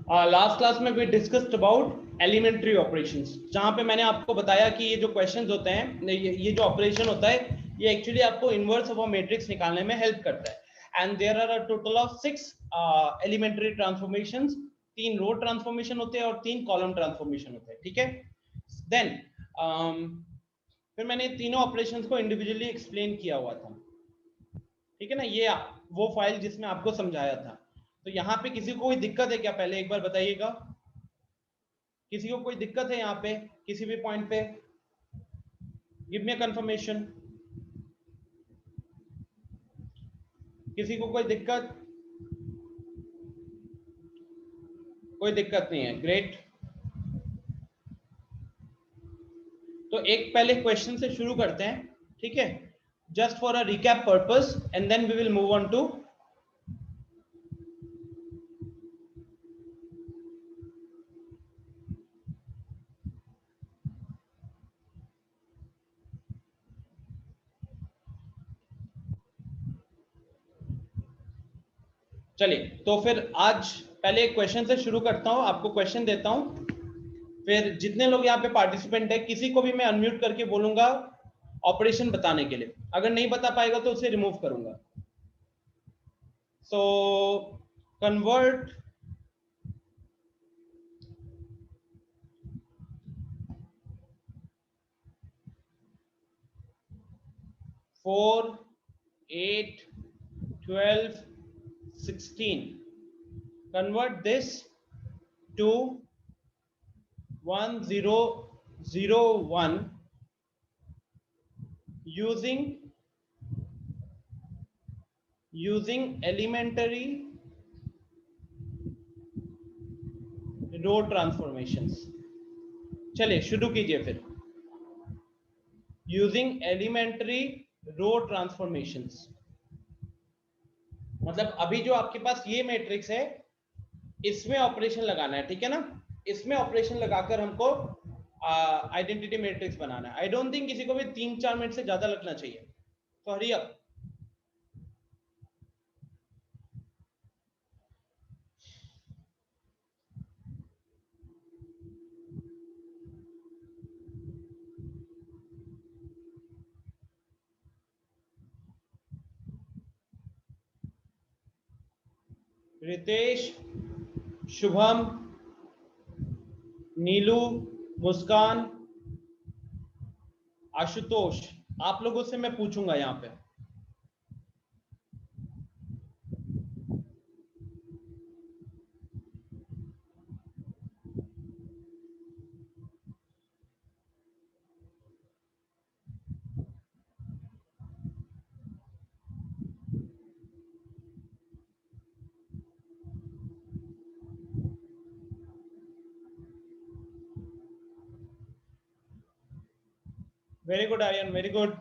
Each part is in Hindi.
लास्ट क्लास में we discussed about elementary operations, जहां पे मैंने आपको बताया कि ये जो क्वेश्चंस होते हैं, ये जो ऑपरेशन होता है, ये एक्चुअली आपको इनवर्स ऑफ अ मैट्रिक्स निकालने में हेल्प करता है। And there are a total of 6 elementary transformations. 3 row transformation होते हैं और 3 कॉलम ट्रांसफॉर्मेशन होते हैं, ठीक है। देन फिर मैंने तीनों ऑपरेशंस को इंडिविजुअली एक्सप्लेन किया हुआ था, ठीक है ना। ये वो फाइल जिसमें आपको समझाया था। तो यहाँ पे किसी को कोई दिक्कत है क्या, पहले एक बार बताइएगा। किसी को कोई दिक्कत है यहाँ पे किसी भी पॉइंट पे? Give me a confirmation. किसी को कोई दिक्कत? कोई दिक्कत नहीं है, ग्रेट। तो एक पहले क्वेश्चन से शुरू करते हैं, ठीक है, just for a recap purpose, and then we will move on to. चलिए, तो फिर आज पहले एक क्वेश्चन से शुरू करता हूं, आपको क्वेश्चन देता हूं, फिर जितने लोग यहाँ पे पार्टिसिपेंट है किसी को भी मैं अनम्यूट करके बोलूंगा ऑपरेशन बताने के लिए। अगर नहीं बता पाएगा तो उसे रिमूव करूंगा। So convert 4, 8, 12, 16, convert this to 1001 using elementary row transformations. चलिए शुरू कीजिए फिर। यूजिंग एलिमेंट्री रो ट्रांसफॉर्मेशंस, मतलब अभी जो आपके पास ये मैट्रिक्स है इसमें ऑपरेशन लगाना है, ठीक है ना। इसमें ऑपरेशन लगाकर हमको आइडेंटिटी मैट्रिक्स बनाना है। आई डोंट थिंक किसी को भी 3-4 मिनट से ज्यादा लगना चाहिए, तो हरी अप। रितेश, शुभम, नीलू, मुस्कान, आशुतोष, आप लोगों से मैं पूछूंगा यहाँ पे। Very good Aryan, very good.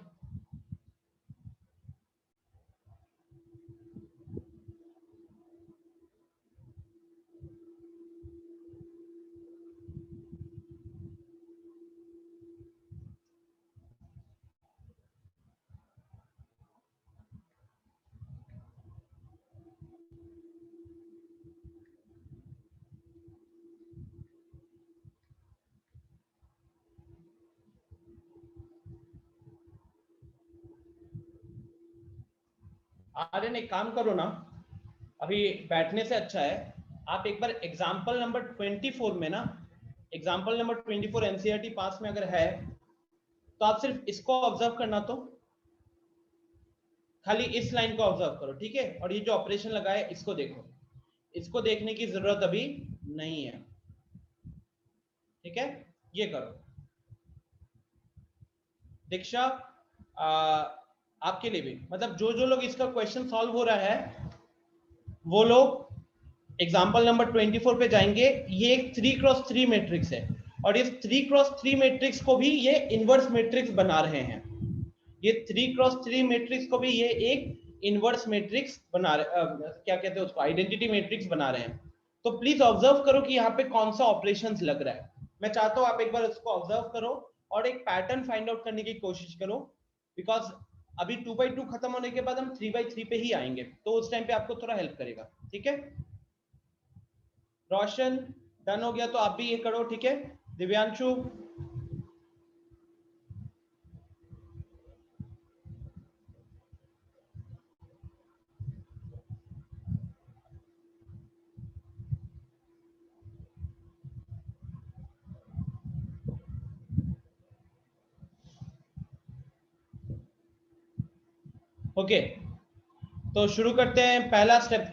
Aryan एक काम करो ना, अभी बैठने से अच्छा है आप एक बार एग्जाम्पल नंबर 24 में ना, एग्जाम्पल नंबर 24 एनसीईआरटी पास में अगर है तो आप सिर्फ इसको ऑब्जर्व करना, तो खाली इस लाइन को ऑब्जर्व करो, ठीक है। और ये जो ऑपरेशन लगा है इसको देखो, इसको देखने की जरूरत अभी नहीं है, ठीक है। ये करो। दीक्षा, आपके लिए भी, मतलब जो जो लोग इसका क्वेश्चन सॉल्व हो रहा है वो लोग एग्जाम्पल नंबर 24 पे जाएंगे। ये एक 3x3 मैट्रिक्स है और इस 3x3 मैट्रिक्स को भी ये इनवर्स मैट्रिक्स बना रहे हैं। ये 3x3 मैट्रिक्स को भी ये एक इनवर्स मैट्रिक्स बना रहे, क्या कहते हैं उसको, आइडेंटिटी मैट्रिक्स बना रहे हैं। तो प्लीज ऑब्जर्व करो कि यहाँ पे कौन सा ऑपरेशंस लग रहा है। मैं चाहता हूँ आप एक बार उसको ऑब्जर्व करो और एक पैटर्न फाइंड आउट करने की कोशिश करो, बिकॉज अभी 2x2 खत्म होने के बाद हम 3x3 पे ही आएंगे, तो उस टाइम पे आपको थोड़ा हेल्प करेगा, ठीक है। रोशन डन हो गया तो आप भी ये करो, ठीक है। दिव्यांशु, ओके तो शुरू करते हैं। पहला स्टेप,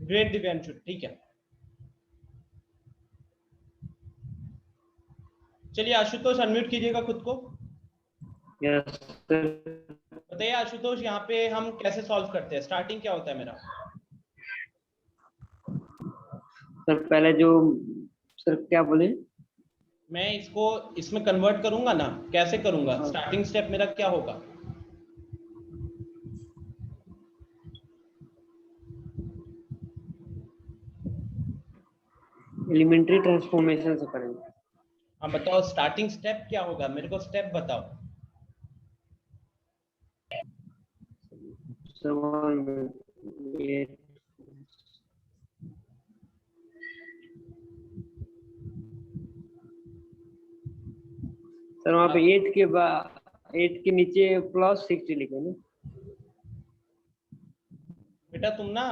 ग्रेट दिव्यांशु, ठीक है। चलिए आशुतोष अनम्यूट कीजिएगा खुद को। Yes sir. बताइए आशुतोष, यहाँ पे हम कैसे सॉल्व करते हैं, स्टार्टिंग क्या होता है मेरा? सर पहले जो, सर क्या बोले? मैं इसको इसमें कन्वर्ट करूंगा ना, कैसे करूंगा? स्टार्टिंग स्टेप मेरा क्या होगा? एलिमेंट्री ट्रांसफॉर्मेशन से करेंगे। हाँ बताओ, स्टार्टिंग स्टेप क्या होगा, मेरे को स्टेप बताओ। सर वहाँ पे 8 के बाद 8 के नीचे +60 लिखे ना बेटा। तुम ना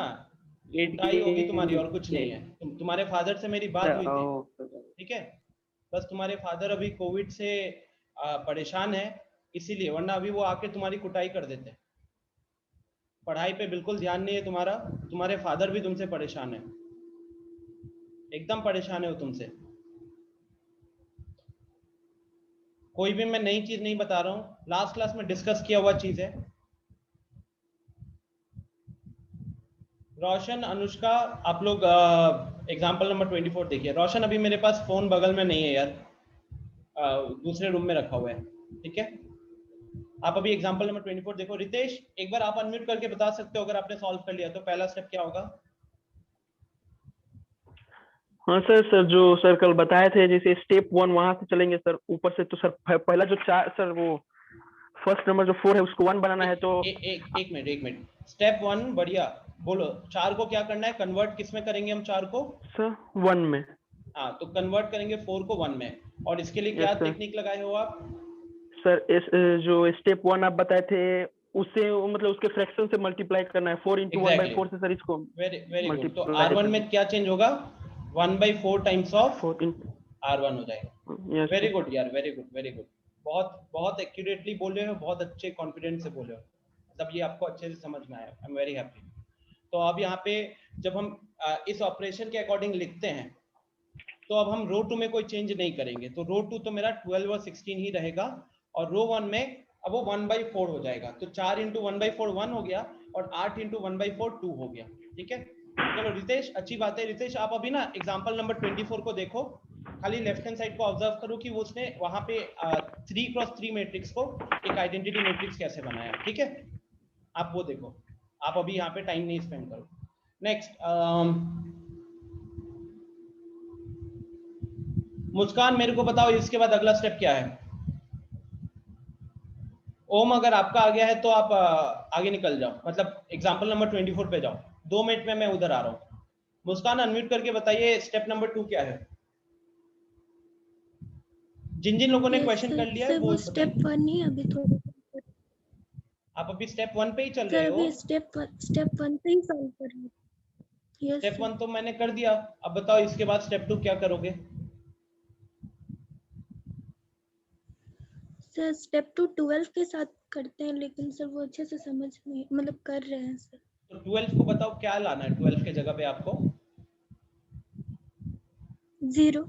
8 कुटाई होगी के तुम्हारी, और कुछ नीचे। नहीं है। तुम्हारे फादर से मेरी बात हुई थी, सर ठीक है। बस तुम्हारे फादर अभी कोविड से परेशान है, इसीलिए, वरना अभी वो आके तुम्हारी कुटाई कर देते। पढ़ाई पे बिल्कुल ध्यान नहीं है तुम्हारा। तुम्हारे फादर भी तुमसे परेशान है, एकदम परेशान है वो तुमसे। कोई भी मैं नई चीज नहीं बता रहा हूँ, लास्ट क्लास में डिस्कस किया हुआ चीज है। रोशन, अनुष्का, आप लोग एग्जाम्पल नंबर 24 देखिए। रोशन अभी मेरे पास फोन बगल में नहीं है यार, दूसरे रूम में रखा हुआ है, ठीक है। आप अभी एग्जाम्पल नंबर 24 देखो। रितेश, एक बार आप अनम्यूट करके बता सकते हो अगर आपने सॉल्व कर लिया तो पहला स्टेप क्या होगा? हाँ सर, जो सर कल बताए थे, जैसे स्टेप 1 वहां से चलेंगे सर ऊपर से, तो सर पहला जो 4 सर, वो फर्स्ट नंबर जो 4 है उसको 1 बनाना है। तो एक मिनट। स्टेप 1 बढ़िया, बोलो। 4 को क्या करना है, कन्वर्ट किस में करेंगे हम 4 को? सर 1 में। हाँ तो कन्वर्ट करेंगे 4 को 1 में, और इसके लिए क्या टेक्निक लगाए हो आप? सर इस जो स्टेप 1 आप बताए थे उससे, मतलब उसके फ्रैक्शन से मल्टीप्लाई करना है। 4 × 1/4 से सर इसको वेरी गुड। तो मल्टीप्लाई R1 में क्या चेंज होगा? 1/4 टाइम्स ऑफ 4 R1 हो जाएगा। वेरी गुड यार, वेरी गुड, वेरी गुड। बहुत बहुत एक्यूरेटली बोले हो, बहुत अच्छे कॉन्फिडेंस से बोले हो, मतलब ये आपको अच्छे से समझ में आया। I am very happy. तो अब यहाँ पे जब हम इस ऑपरेशन के अकॉर्डिंग लिखते हैं, तो अब हम रो 2 में कोई चेंज नहीं करेंगे, तो रो 2 तो मेरा 12 और 16 ही रहेगा, और रो 1 में अब वो 1/4 हो जाएगा। तो 4 × 1/4 1 हो गया, और 8 × 1/4 2 हो गया, ठीक है। चलो रितेश, अच्छी बात है। रितेश आप अभी ना एग्जाम्पल नंबर 24 को देखो, खाली लेफ्ट हैंड साइड को ऑब्जर्व करो कि वो उसने वहां पे 3x3 मैट्रिक्स को एक आइडेंटिटी मैट्रिक्स कैसे बनाया, ठीक है। आप वो देखो, आप अभी यहाँ पे टाइम नहीं स्पेंड करो। नेक्स्ट, मुस्कान, मेरे को बताओ इसके बाद अगला स्टेप क्या है? ओम, अगर आपका आ गया है तो आप आगे निकल जाओ, मतलब एग्जांपल नंबर 24 पे जाओ। 2 मिनट में मैं उधर आ रहा हूँ। मुस्कान अनम्यूट करके बताइए स्टेप नंबर 2 क्या है। जिन जिन लोगों ने क्वेश्चन कर लिया है वो स्टेप 1 नहीं, अभी थोड़ा आप अभी स्टेप 1 पे ही चल सर रहे हो? अभी स्टेप 1 पे ही सॉल्व कर रहे हैं। यस स्टेप 1 तो मैंने कर दिया, अब बताओ इसके बाद स्टेप 2 क्या करोगे? सर स्टेप 2 12 के साथ करते हैं, लेकिन सर वो अच्छे से समझ नहीं, मतलब कर रहे हैं सर। तो 12 को बताओ क्या लाना है 12 के जगह पे आपको? 0।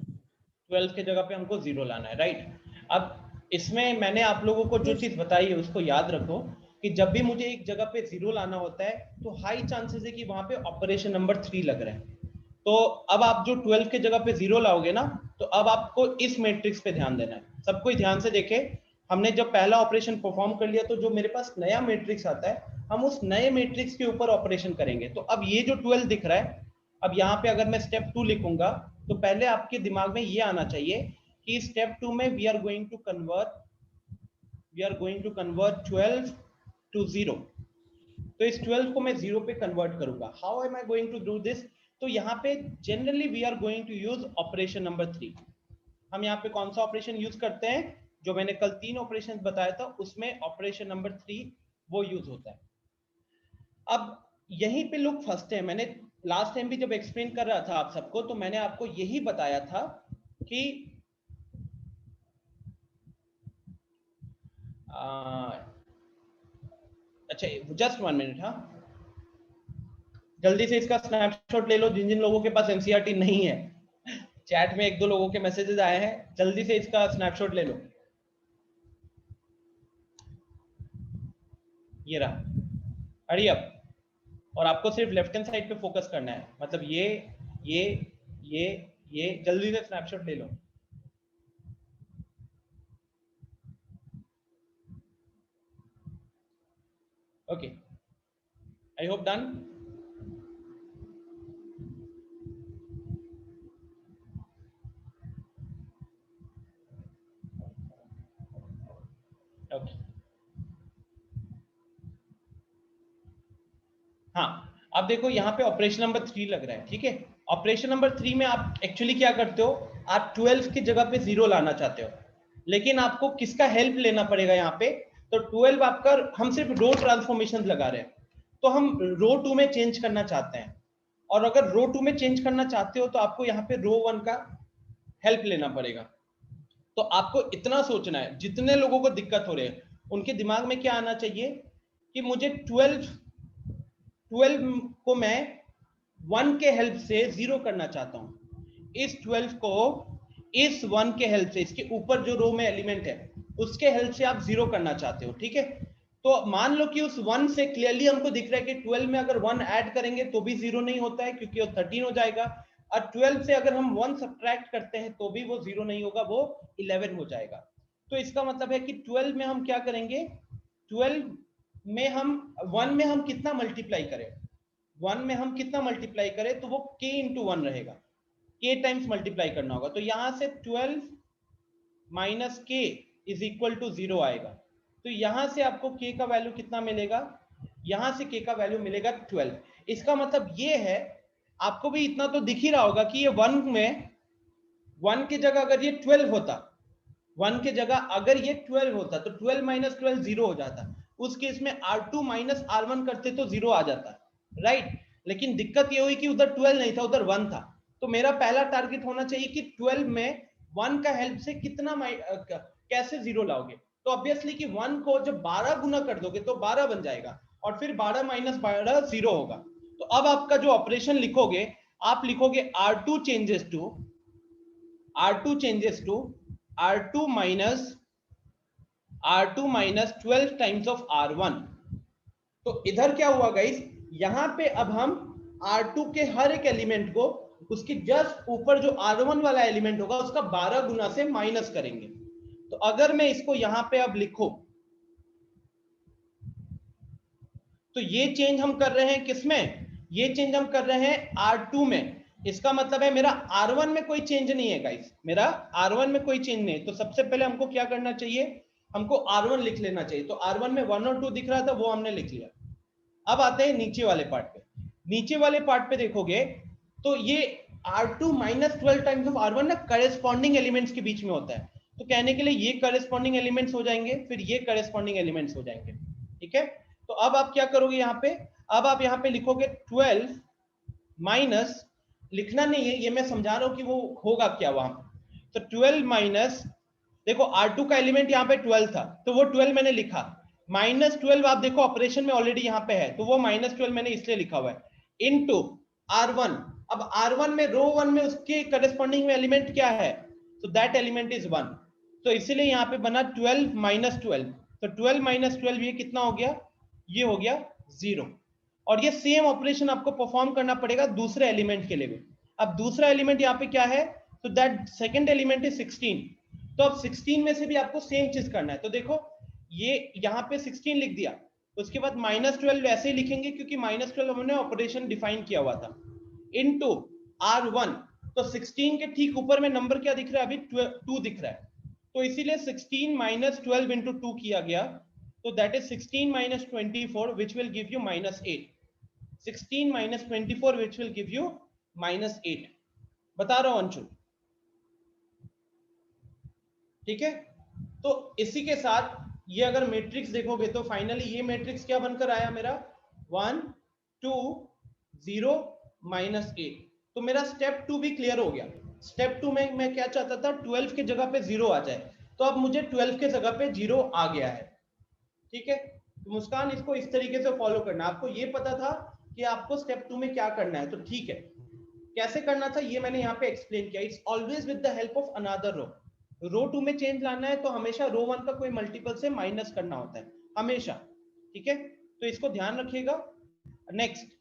12 के जगह पे हमको 0 लाना है, राइट। अब इसमें मैंने आप लोगों को जो चीज बताई है उसको याद रखो कि जब भी मुझे एक जगह पे 0 लाना होता है तो हाई चांसेस है कि वहां पे ऑपरेशन नंबर 3 लग रहा है। तो अब आप जो 12 के जगह पे 0 लाओगे ना, तो अब आपको इस मैट्रिक्स पे ध्यान देना है। सब कोई ध्यान से देखे, हमने जब पहला ऑपरेशन परफॉर्म कर लिया तो जो मेरे पास नया मैट्रिक्स आता है, हम उस नए मैट्रिक्स के ऊपर ऑपरेशन करेंगे। तो अब ये जो 12 दिख रहा है, अब यहाँ पे अगर मैं स्टेप 2 लिखूंगा तो पहले आपके दिमाग में ये आना चाहिए कि स्टेप 2 में we are going to convert 12 to 0, तो इस 12 को मैं 0 पे कन्वर्ट करूंगा. How am I going to do this? तो यहाँ पे generally we are going to use operation number 3. हम यहाँ पे कौन सा ऑपरेशन यूज करते हैं? जो मैंने कल 3 ऑपरेशन बताया था उसमें ऑपरेशन नंबर 3 वो यूज होता है. अब यहीं पे लोग फंसते हैं. मैंने लास्ट टाइम भी जब एक्सप्लेन कर रहा था आप सबको, तो मैंने आपको यही बताया था कि अच्छा जस्ट 1 मिनट. हाँ, जल्दी से इसका स्नैपशॉट ले लो जिन जिन लोगों के पास एनसीईआरटी नहीं है. चैट में 1-2 लोगों के मैसेजेस आए हैं, जल्दी से इसका स्नैपशॉट ले लो. ये रहा, हरी अप. और आपको सिर्फ लेफ्ट हैंड साइड पे फोकस करना है, मतलब ये जल्दी से स्नैपशॉट ले लो. Okay, I hope done. Okay, हाँ, अब देखो यहाँ पे ऑपरेशन नंबर 3 लग रहा है. ठीक है, ऑपरेशन नंबर 3 में आप एक्चुअली क्या करते हो? आप 12 की जगह पे 0 लाना चाहते हो, लेकिन आपको किसका हेल्प लेना पड़ेगा यहाँ पे? तो 12 आपका, हम सिर्फ रो ट्रांसफॉर्मेशन लगा रहे हैं, तो हम रो 2 में चेंज करना चाहते हैं. और अगर रो 2 में चेंज करना चाहते हो तो आपको यहाँ पे रो 1 का हेल्प लेना पड़ेगा. तो आपको इतना सोचना है, जितने लोगों को दिक्कत हो रही है उनके दिमाग में क्या आना चाहिए कि मुझे 12 को मैं 1 के हेल्प से 0 करना चाहता हूं. इस 12 को इस 1 के हेल्प से, इसके ऊपर जो रो में एलिमेंट है उसके हेल्प से आप 0 करना चाहते हो. ठीक है, तो मान लो कि उस 1 से क्लियरली हमको दिख रहा है कि 12 में अगर 1 ऐड करेंगे तो भी 0 नहीं होता है, क्योंकि वो 13 हो जाएगा. और 12 से अगर हम 1 सब्ट्रैक्ट करते हैं तो भी वो 0 नहीं होगा, वो 11 हो जाएगा. तो इसका मतलब है कि 12 में हम क्या करेंगे? 12 में हम 1 में हम कितना मल्टीप्लाई करें? 1 में हम कितना मल्टीप्लाई करें तो वो k इंटू 1 रहेगा, k टाइम्स मल्टीप्लाई करना होगा. तो यहां से 12 minus k is equal to 0 आएगा. तो यहां से आपको k का वैल्यू कितना मिलेगा? यहां से k का वैल्यू मिलेगा 12. इसका मतलब ये है, आपको भी इतना तो दिख ही रहा होगा कि ये 1 में 1 की जगह अगर ये 12 होता, 1 की जगह अगर ये 12 होता तो 12 माइनस 12 0 हो जाता. उस केस में R2 माइनस R1 करते तो 0 आ जाता, राइट. लेकिन दिक्कत ये हुई कि उधर 12 नहीं था, उधर 1 था. तो मेरा पहला टारगेट होना चाहिए कि 12 में 1 का हेल्प से कितना कैसे 0 लाओगे? तो ऑब्वियसली कि 1 को जब 12 गुना कर दोगे तो 12 बन जाएगा, और फिर 12 माइनस 12 0 होगा. तो अब आपका जो ऑपरेशन लिखोगे, आप लिखोगे R2 changes to R2 minus 12 times of R1. तो इधर क्या हुआ गाइस? यहां पे अब हम R2 के हर एक एलिमेंट को उसके जस्ट ऊपर जो R1 वाला एलिमेंट होगा उसका 12 गुना से माइनस करेंगे. तो अगर मैं इसको यहां पे अब लिखूं, तो ये चेंज हम कर रहे हैं किसमें? ये चेंज हम कर रहे हैं R2 में. इसका मतलब है मेरा R1 में कोई चेंज नहीं है गाइस, मेरा R1 में कोई चेंज नहीं. तो सबसे पहले हमको क्या करना चाहिए? हमको R1 लिख लेना चाहिए. तो R1 में 1 और 2 दिख रहा था, वो हमने लिख लिया. अब आते हैं नीचे वाले पार्ट पे. नीचे वाले पार्ट पे देखोगे तो ये R2 minus 12 times of R1 ना करेस्पॉन्डिंग एलिमेंट्स के बीच में होता है. तो कहने के लिए ये करेस्पॉन्डिंग एलिमेंट्स हो जाएंगे, फिर ये करेस्पॉन्डिंग एलिमेंट्स हो जाएंगे. ठीक है, तो अब आप क्या करोगे यहाँ पे? अब आप यहाँ पे लिखोगे 12 माइनस, लिखना नहीं है, ये मैं समझा रहा हूं कि वो होगा क्या वहां. तो 12 माइनस, देखो R2 का एलिमेंट यहाँ पे 12 था तो वो 12 मैंने लिखा, माइनस 12 आप देखो ऑपरेशन में ऑलरेडी यहाँ पे है तो वो माइनस 12 मैंने इसलिए लिखा हुआ है, इनटू R1. अब R1 में रो 1 में उसके करस्पॉन्डिंग में एलिमेंट क्या है? तो दैट एलिमेंट इज 1. तो इसीलिए यहाँ पे बना 12 माइनस 12. तो 12 माइनस 12 ये कितना हो गया? ये हो गया 0. और ये सेम ऑपरेशन आपको परफॉर्म करना पड़ेगा दूसरे एलिमेंट के लिए भी. अब दूसरा एलिमेंट यहाँ पे क्या है? तो दैट सेकंड एलिमेंट इज 16. तो अब 16 में से भी आपको सेम चीज करना है. तो देखो ये यहाँ पे 16 लिख दिया, उसके बाद माइनस 12 ऐसे ही लिखेंगे क्योंकि माइनस 12 हमने ऑपरेशन डिफाइन किया हुआ था, इनटू R1. तो 16 के ठीक ऊपर में नंबर क्या दिख रहा है? अभी 2 दिख रहा है. तो इसीलिए 16 माइनस 12 इंटू 2 किया गया. तो that is 16 minus 24 which will give you -8. 16 minus 24 which will give you -8. बता रहा हूं अंशु, ठीक है। तो इसी के साथ ये अगर मैट्रिक्स देखोगे तो फाइनली ये मैट्रिक्स क्या बनकर आया मेरा 1 2 0 -8। तो मेरा स्टेप 2 भी क्लियर हो गया। स्टेप 2 में मैं क्या चाहता था 12 के जगह पे 0 आ जाए, तो अब मुझे 12 के जगह पे 0 आ गया है, ठीक है। तो मुस्कान इसको इस तरीके से फॉलो करना। आपको ये पता था कि आपको स्टेप 2 में क्या करना है, तो ठीक है। कैसे करना था ये मैंने यहाँ पे एक्सप्लेन किया। It's always with the help of another row 2 में चेंज लाना है तो हमेशा रो 1 का कोई मल्टीपल से माइनस करना होता है हमेशा, ठीक है। तो इसको ध्यान रखिएगा। नेक्स्ट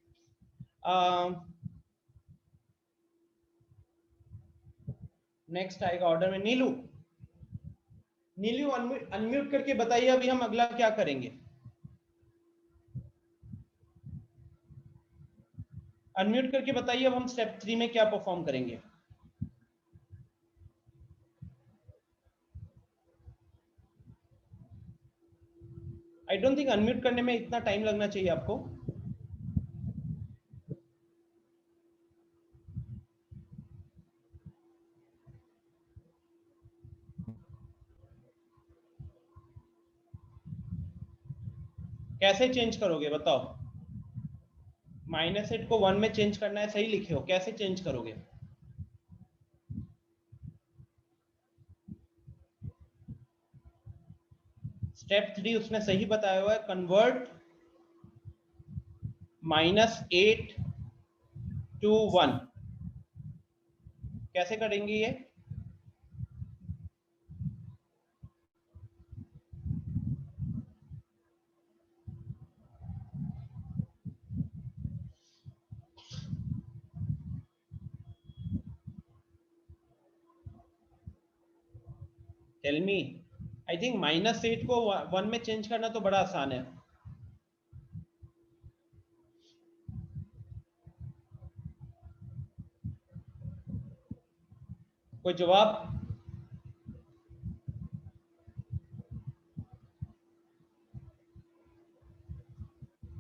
नेक्स्ट आएगा ऑर्डर में नीलू। नीलू अनम्यूट करके बताइए अभी हम अगला क्या करेंगे। अनम्यूट करके बताइए अब हम स्टेप 3 में क्या परफॉर्म करेंगे। आई डोंट थिंक अनम्यूट करने में इतना टाइम लगना चाहिए आपको। कैसे चेंज करोगे बताओ। -8 को 1 में चेंज करना है, सही लिखे हो, कैसे चेंज करोगे। स्टेप 3 उसने सही बताया हुआ है, कन्वर्ट -8 to 1। कैसे करेंगे ये। Tell me. आई थिंक -8 को 1 में चेंज करना तो बड़ा आसान है। कोई जवाब।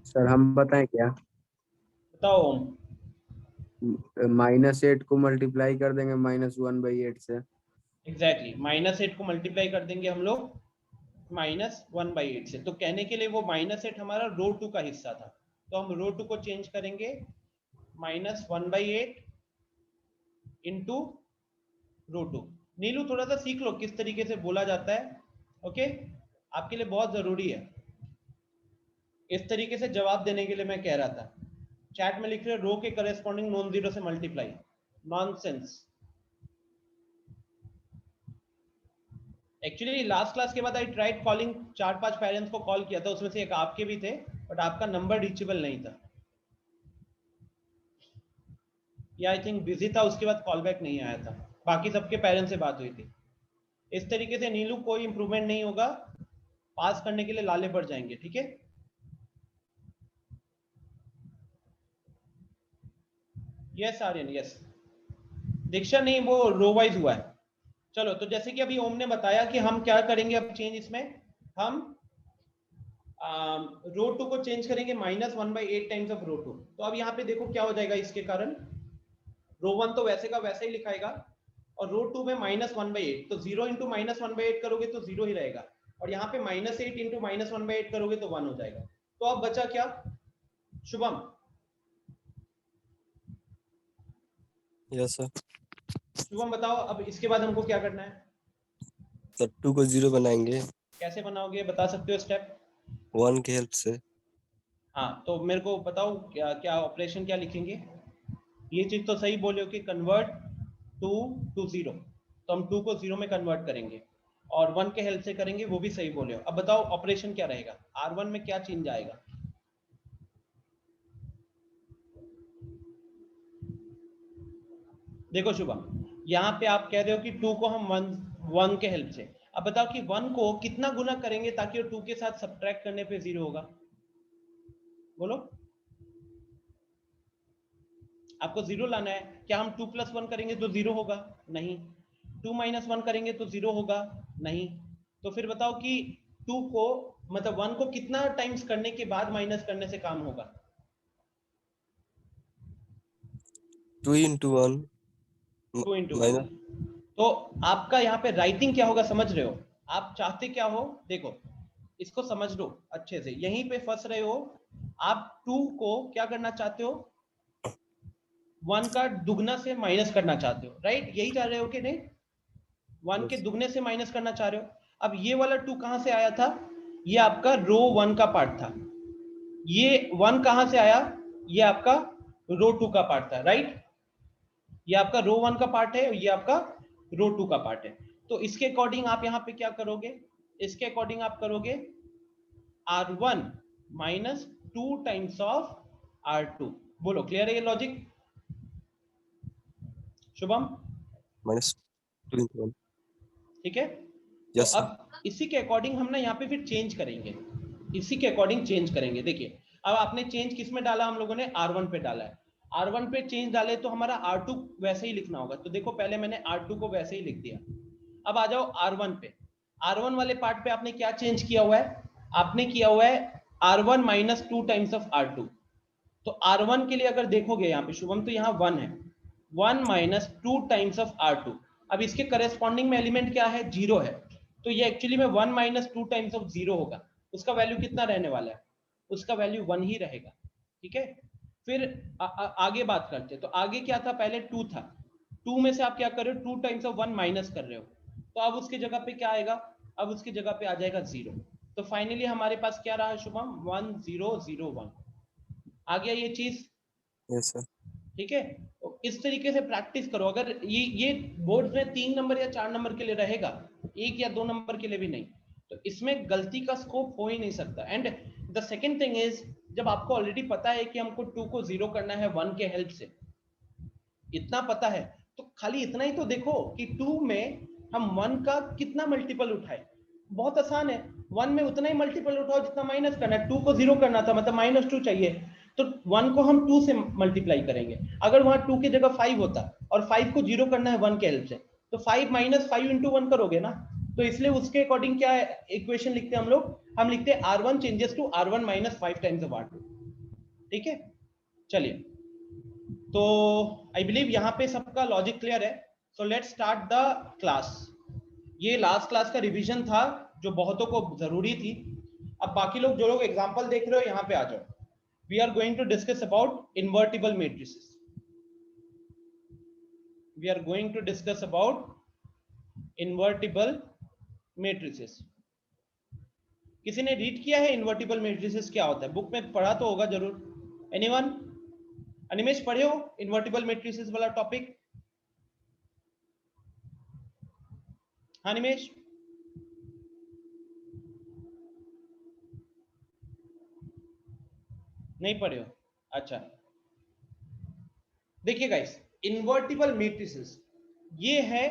सर हम बताएं क्या? बताओ ओम। -8 को मल्टीप्लाई कर देंगे -1/8 से। एग्जैक्टली -8 को मल्टीप्लाई कर देंगे हम लोग -1/8 से। तो कहने के लिए वो -8 हमारा रो 2 का हिस्सा था, तो हम रो 2 को चेंज करेंगे -1/8 इंटू रो 2। नीलू थोड़ा सा सीख लो किस तरीके से बोला जाता है, ओके। आपके लिए बहुत जरूरी है, इस तरीके से जवाब देने के लिए मैं कह रहा था। चैट में लिख रहे रो के करेस्पॉन्डिंग नॉन जीरो से multiply, nonsense. Actually last class के बाद आई ट्राइड कॉलिंग, 4-5 पेरेंट्स को कॉल किया था, उसमें से एक आपके भी थे, बट आपका नंबर रीचेबल नहीं था, या आई थिंक बिजी था, उसके बाद कॉल बैक नहीं आया था। बाकी सबके पेरेंट्स से बात हुई थी। इस तरीके से नीलू कोई इंप्रूवमेंट नहीं होगा, पास करने के लिए लाले पड़ जाएंगे, ठीक है। Yes Aryan yes. दीक्षा नहीं, वो रो वाइज हुआ है। चलो, तो जैसे कि अभी ओम ने बताया कि हम क्या करेंगे अब चेंज इसमें, हम रो 2 को चेंज करेंगे -1/8 टाइम्स ऑफ रो 2। तो अब यहाँ पे देखो क्या हो जाएगा इसके कारण। रो 1 तो वैसे का वैसे ही लिखाएगा, और रो 2 में -1/8, तो 0 इंटू -1/8 करोगे तो 0 ही रहेगा, और यहाँ पे -8 इंटू -1/8 करोगे तो 1 हो जाएगा। तो अब बचा क्या शुभम। Yes sir. शुभम बताओ अब इसके बाद हमको क्या करना है। सर 2 को 0 बनाएंगे। कैसे बनाओगे, बता सकते हो स्टेप। 1 की हेल्प से। हाँ, तो मेरे को बताओ क्या क्या ऑपरेशन क्या लिखेंगे। ये चीज तो सही बोले हो कि कन्वर्ट 2 to 0, तो हम 2 को 0 में कन्वर्ट करेंगे, और 1 के हेल्प से करेंगे, वो भी सही बोले हो। अब बताओ ऑपरेशन क्या रहेगा, R1 में क्या चेंज आएगा। देखो शुभम, यहाँ पे आप कह रहे हो कि 2 को हम 1 के हेल्प से। अब बताओ कि 1 को कितना गुना करेंगे ताकि वो 2 के साथ सब्ट्रैक्ट करने पे 0 होगा, बोलो। आपको 0 लाना है। क्या हम 2 + 1 करेंगे तो 0 होगा? नहीं। 2 - 1 करेंगे तो 0 होगा? नहीं। तो फिर बताओ कि 2 को मतलब 1 को कितना टाइम्स करने के बाद माइनस करने से काम होगा? 2 into 1 2 into 1। minus तो आपका यहाँ पे राइटिंग क्या होगा समझ रहे हो? आप चाहते क्या हो? देखो इसको समझ लो अच्छे से, यहीं पे फंस रहे हो आप। 2 को क्या करना चाहते हो? 1 का दुगना से माइनस करना चाहते हो, राइट? यही चाह रहे हो कि नहीं? 1 के yes, दुगने से माइनस करना चाह रहे हो। अब ये वाला 2 कहां से आया था? ये आपका रो 1 का पार्ट था। ये 1 कहां से आया? ये आपका रो 2 का पार्ट था, राइट? ये आपका रो 1 का पार्ट है, ये आपका रो 2 का पार्ट है। तो इसके अकॉर्डिंग आप यहाँ पे क्या करोगे? इसके अकॉर्डिंग आप करोगे R1 minus 2 times of R2। बोलो क्लियर है ये लॉजिक? शुभम minus 2 into 1 ठीक है? तो yes sir, अब इसी के अकॉर्डिंग हम ना यहाँ पे फिर चेंज करेंगे, इसी के अकॉर्डिंग चेंज करेंगे। देखिए अब आपने चेंज किस में डाला? हम लोगों ने R1 पे डाला है। R1 पे चेंज डाले तो हमारा R2 वैसे ही लिखना होगा। तो देखो पहले मैंने R2 को वैसे ही लिख दिया। अब आ जाओ R1 पे। R1 वाले पार्ट पे आपने क्या चेंज किया हुआ है? आपने किया हुआ है R1 minus 2 times of R2। तो R1 के लिए अगर देखोगे यहाँ पे शुभम, तो यहाँ 1 है, 1 माइनस 2 टाइम्स ऑफ R2। अब इसके करेस्पॉन्डिंग में एलिमेंट क्या है? 0 है। तो ये एक्चुअली में 1 माइनस 2 टाइम्स ऑफ 0 होगा। उसका वैल्यू कितना रहने वाला है? उसका वैल्यू 1 ही रहेगा। ठीक है? फिर आगे बात करते हैं। तो आगे क्या था? पहले 2 था। 2 में से आप क्या कर रहे हो? 2 टाइम्स ऑफ 1 माइनस कर रहे हो। तो अब उसकी जगह पे क्या आएगा? अब उसकी जगह पे आ जाएगा 0। तो फाइनली हमारे पास क्या रहा शुभम? 1 0 0 1 आ गया ये चीज। yes sir, ठीक है? तो इस तरीके से प्रैक्टिस करो। अगर ये बोर्ड में 3 नंबर या 4 नंबर के लिए रहेगा, 1 या 2 नंबर के लिए भी नहीं, तो इसमें गलती का स्कोप हो ही नहीं सकता। And the second thing is, जब आपको ऑलरेडी पता है कि हमको 2 को 0 करना है 1 के हेल्प से, इतना पता है, तो खाली इतना ही तो देखो कि 2 में हम 1 का कितना मल्टीपल उठाए। बहुत आसान है। 1 में उतना ही मल्टीपल उठाओ जितना माइनस करना है। 2 को 0 करना था, मतलब -2 चाहिए, तो 1 को हम 2 से मल्टीप्लाई करेंगे। अगर वहां 2 की जगह 5 होता और 5 को 0 करना है 1 के हेल्प से, तो 5 माइनस 5 इंटू 1 करोगे ना। तो इसलिए उसके अकॉर्डिंग क्या इक्वेशन लिखते हैं हम लोग? हम लिखते हैं R1 changes to R1 minus 5 times of R2। ठीक है? चलिए, तो आई बिलीव यहाँ पे सबका लॉजिक क्लियर है। So let's start the class. ये लास्ट क्लास का रिवीजन था जो बहुतों को जरूरी थी। अब बाकी लोग जो लोग एग्जांपल देख रहे हो यहाँ पे आ जाओ। We are going to discuss about invertible matrices. We are going to discuss about invertible matrices. किसी ने रीड किया है इन्वर्टिबल मैट्रिसेस क्या होता है? बुक में पढ़ा तो होगा जरूर। एनीवन? अनिमेश पढ़े हो इन्वर्टिबल मैट्रिसेस वाला टॉपिक? हाँ निमेश? नहीं पढ़े हो? अच्छा, देखिए गाइस, इन्वर्टिबल मैट्रिसेस ये है,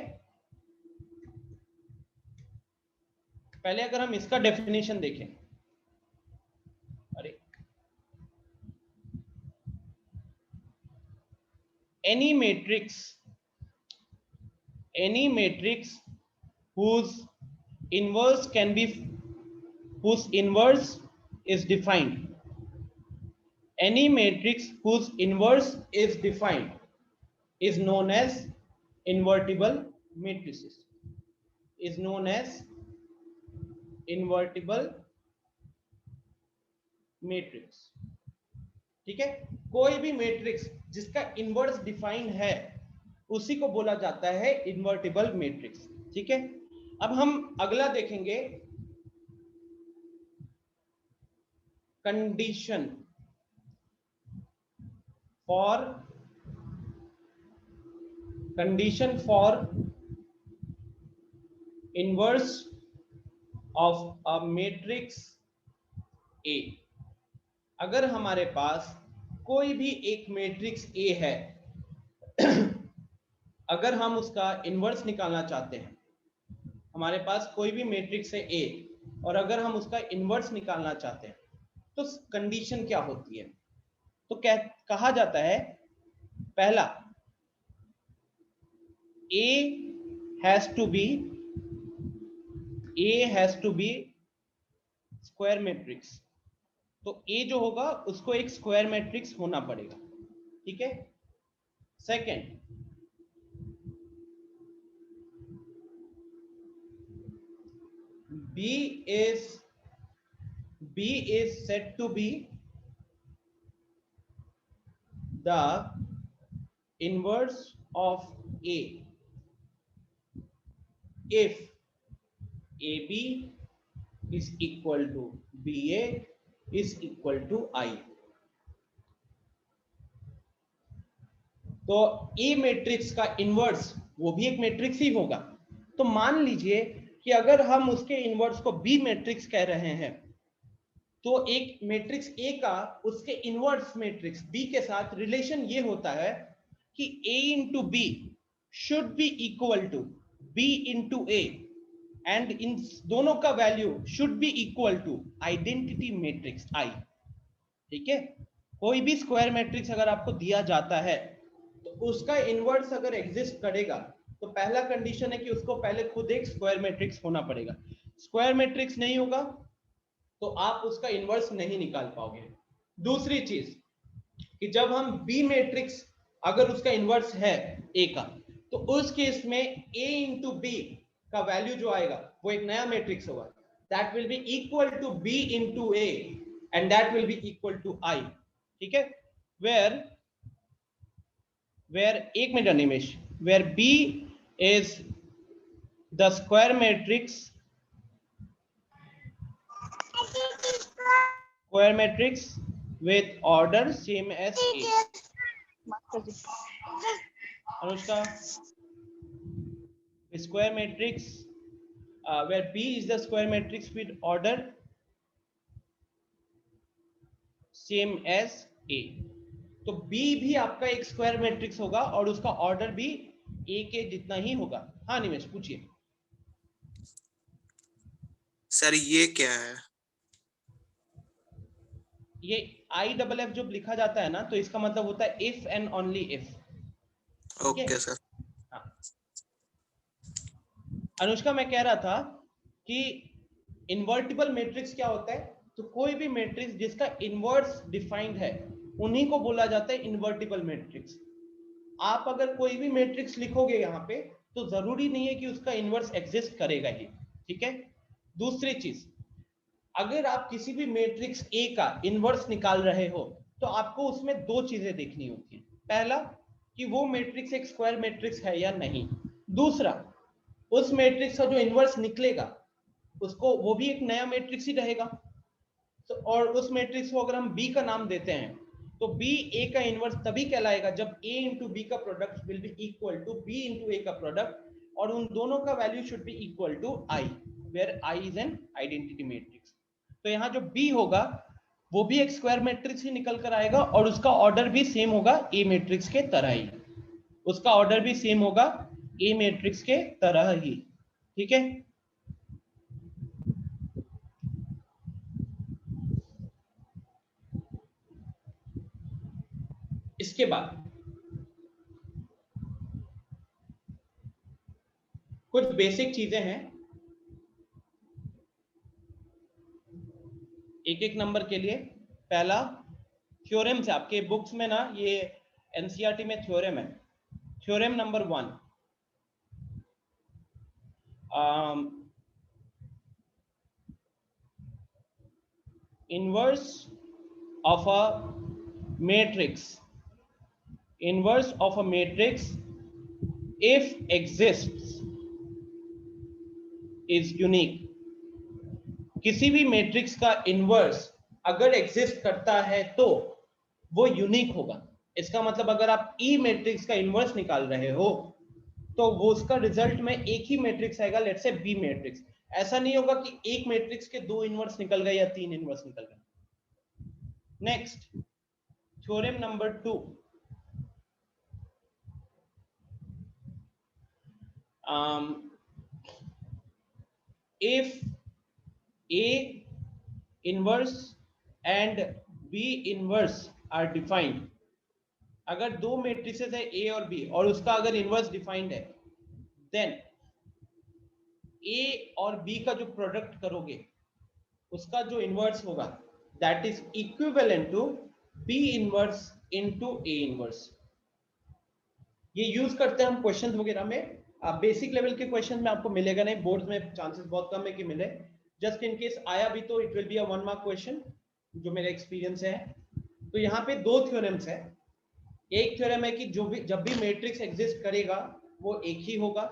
पहले अगर हम इसका डेफिनेशन देखें, अरे any matrix whose inverse can be whose inverse is defined, any matrix whose inverse is defined is known as invertible matrices, is known as invertible matrix। ठीक है? कोई भी मैट्रिक्स जिसका इन्वर्स डिफाइन है उसी को बोला जाता है इन्वर्टिबल मैट्रिक्स। ठीक है? अब हम अगला देखेंगे, condition for inverse of a matrix A. अगर हमारे पास कोई भी एक मैट्रिक्स ए है, अगर हम उसका इन्वर्स निकालना चाहते हैं, हमारे पास कोई भी मैट्रिक्स है ए और अगर हम उसका इन्वर्स निकालना चाहते हैं, तो कंडीशन क्या होती है? तो कहा जाता है, पहला, A has to be square matrix, तो ए जो होगा उसको एक स्क्वायर मैट्रिक्स होना पड़ेगा, ठीक है। Second, B is said to be the inverse of A if AB is equal to BA is equal to I. तो A मैट्रिक्स का इनवर्स वो भी एक मैट्रिक्स ही होगा। तो मान लीजिए कि अगर हम उसके इनवर्स को B मैट्रिक्स कह रहे हैं, तो एक मैट्रिक्स A का उसके इनवर्स मैट्रिक्स B के साथ रिलेशन ये होता है कि A into B should be equal to B into A, and इन दोनों का value should be equal to identity matrix I, ठीक है। कोई भी स्क्वायर मैट्रिक्स अगर आपको दिया जाता है तो उसका इनवर्स अगर एग्जिस्ट करेगा तो पहला कंडीशन है कि उसको पहले खुद एक स्क्वायर मैट्रिक्स होना पड़ेगा। स्क्वायर मैट्रिक्स नहीं होगा तो आप उसका इनवर्स नहीं निकाल पाओगे। दूसरी चीज कि जब हम बी मैट्रिक्स अगर उसका इनवर्स है ए का, तो उस केस में ए इंटू बी का वैल्यू जो आएगा वो एक नया मैट्रिक्स होगा, that will be equal to B into A and that will be equal to I, ठीक है। वेयर एक minute Animesh, where B is the square matrix with order same as A. Anushka, square matrix where B is the square matrix with order same as A. तो B भी आपका एक स्क्वायर मैट्रिक्स होगा और उसका ऑर्डर भी A के जितना ही होगा। हाँ निमेश पूछिए। सर ये क्या है? ये IFF जो लिखा जाता है ना, तो इसका मतलब होता है if and only if. Okay sir. हाँ। अनुष्का, मैं कह रहा था कि इन्वर्टिबल मैट्रिक्स क्या होता है, तो कोई भी मैट्रिक्स जिसका इनवर्स डिफाइंड है उन्हीं को बोला जाता है इन्वर्टिबल मैट्रिक्स। आप अगर कोई भी मैट्रिक्स लिखोगे यहाँ पे तो जरूरी नहीं है कि उसका इनवर्स एग्जिस्ट करेगा ही, ठीक है। दूसरी चीज, अगर आप किसी भी मैट्रिक्स ए का इनवर्स निकाल रहे हो तो आपको उसमें दो चीजें देखनी होती है। पहला कि वो मैट्रिक्स एक स्क्वायर मैट्रिक्स है या नहीं, दूसरा उस मैट्रिक्स का जो इनवर्स निकलेगा उसको वो भी एक नया मैट्रिक्स ही रहेगा। तो और उस मैट्रिक्स को अगर हम बी का नाम देते हैं तो बी ए का इनवर्स तभी कहलाएगा जब ए इंटू बी का product will be equal to B into A का प्रोडक्ट, और उन दोनों का value should be equal to I, where I is an identity matrix. तो यहाँ जो B होगा वो भी एक स्क्वायर मैट्रिक्स ही निकल कर आएगा और उसका ऑर्डर भी सेम होगा ए मैट्रिक्स के तरह ही, उसका ऑर्डर भी सेम होगा ए मैट्रिक्स के तरह ही, ठीक है। इसके बाद कुछ बेसिक चीजें हैं, एक एक नंबर के लिए। पहला थ्योरम से, आपके बुक्स में ना ये एनसीईआरटी में थ्योरम है। Theorem number 1, inverse of a matrix if exists is unique. किसी भी मैट्रिक्स का इनवर्स अगर एग्जिस्ट करता है तो वो यूनिक होगा। इसका मतलब अगर आप ई मैट्रिक्स का इनवर्स निकाल रहे हो तो वो उसका रिजल्ट में एक ही मैट्रिक्स आएगा, लेट्स से बी मैट्रिक्स। ऐसा नहीं होगा कि एक मैट्रिक्स के 2 इनवर्स निकल गए या 3 इनवर्स निकल गए। Next, theorem number 2, if A inverse and B inverse are defined, अगर दो मैट्रिसेस है A और B और उसका अगर इनवर्स डिफाइंड है, देन A और B का जो प्रोडक्ट करोगे उसका जो इनवर्स होगा that is equivalent to B inverse into A inverse. ये यूज करते हैं हम क्वेश्चन वगैरह में। बेसिक लेवल के क्वेश्चन में आपको मिलेगा नहीं, बोर्ड में चांसेस बहुत कम है कि मिले। जस्ट इन केस आया भी तो it will be a 1 mark question, जो मेरा एक्सपीरियंस है। तो यहाँ पे दो थ्योरम्स है। एक थ्योरम है कि जब भी मैट्रिक्स एग्जिस्ट करेगा वो एक ही होगा।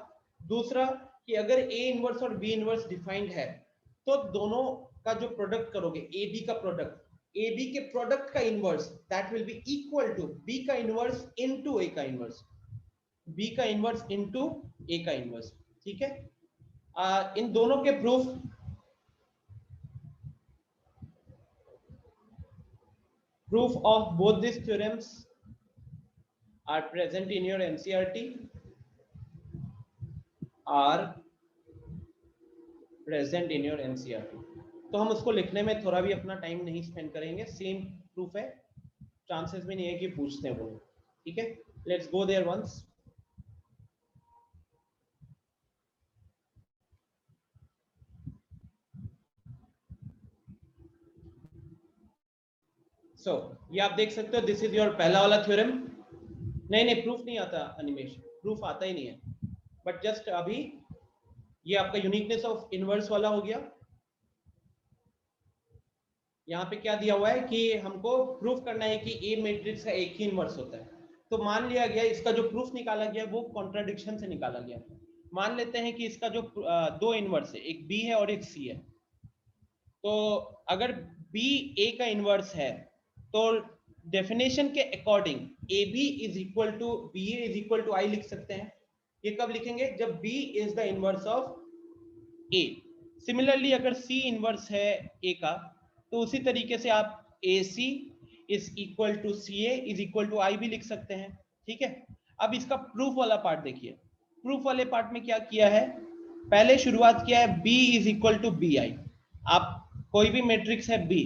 दूसरा कि अगर ए इनवर्स और बी इनवर्स डिफाइंड है तो दोनों का जो प्रोडक्ट करोगे, ए बी का प्रोडक्ट, ए बी के प्रोडक्ट का inverse that will be equal to B का इनवर्स इनटू ए का इनवर्स, बी का इनवर्स इनटू ए का इनवर्स। ठीक है, इन दोनों के proof of both these theorems are present in your NCERT, तो हम उसको लिखने में थोड़ा भी अपना टाइम नहीं स्पेंड करेंगे। सेम प्रूफ है, चांसेस भी नहीं है कि पूछते हैं वो। ठीक है, लेट्स गो देयर वंस। सो ये आप देख सकते हो, दिस इज योर पहला वाला थ्योरम। नहीं प्रूफ नहीं आता अनिमेश, प्रूफ आता ही नहीं है, बट जस्ट अभी ये आपका यूनिकनेस ऑफ इनवर्स वाला हो गया। यहाँ पे क्या दिया हुआ है कि हमको प्रूफ करना है कि ए मैट्रिक्स का एक ही इनवर्स होता है। तो मान लिया गया इसका जो प्रूफ निकाला गया वो कॉन्ट्राडिक्शन से निकाला गया। मान लेते हैं कि इसका जो दो इनवर्स है, एक बी है और एक सी है। तो अगर बी ए का इनवर्स है तो डेफिनेशन के according A B is equal to B A is equal to I लिख सकते हैं। ये कब लिखेंगे? जब B is the inverse of A. Similarly अगर सी इनवर्स है ए का तो उसी तरीके से आप A C is equal to C A is equal to I भी लिख सकते हैं। ठीक है, अब इसका प्रूफ वाला पार्ट देखिए। प्रूफ वाले पार्ट में क्या किया है, पहले शुरुआत किया है B is equal to B I. आप कोई भी मैट्रिक्स है बी,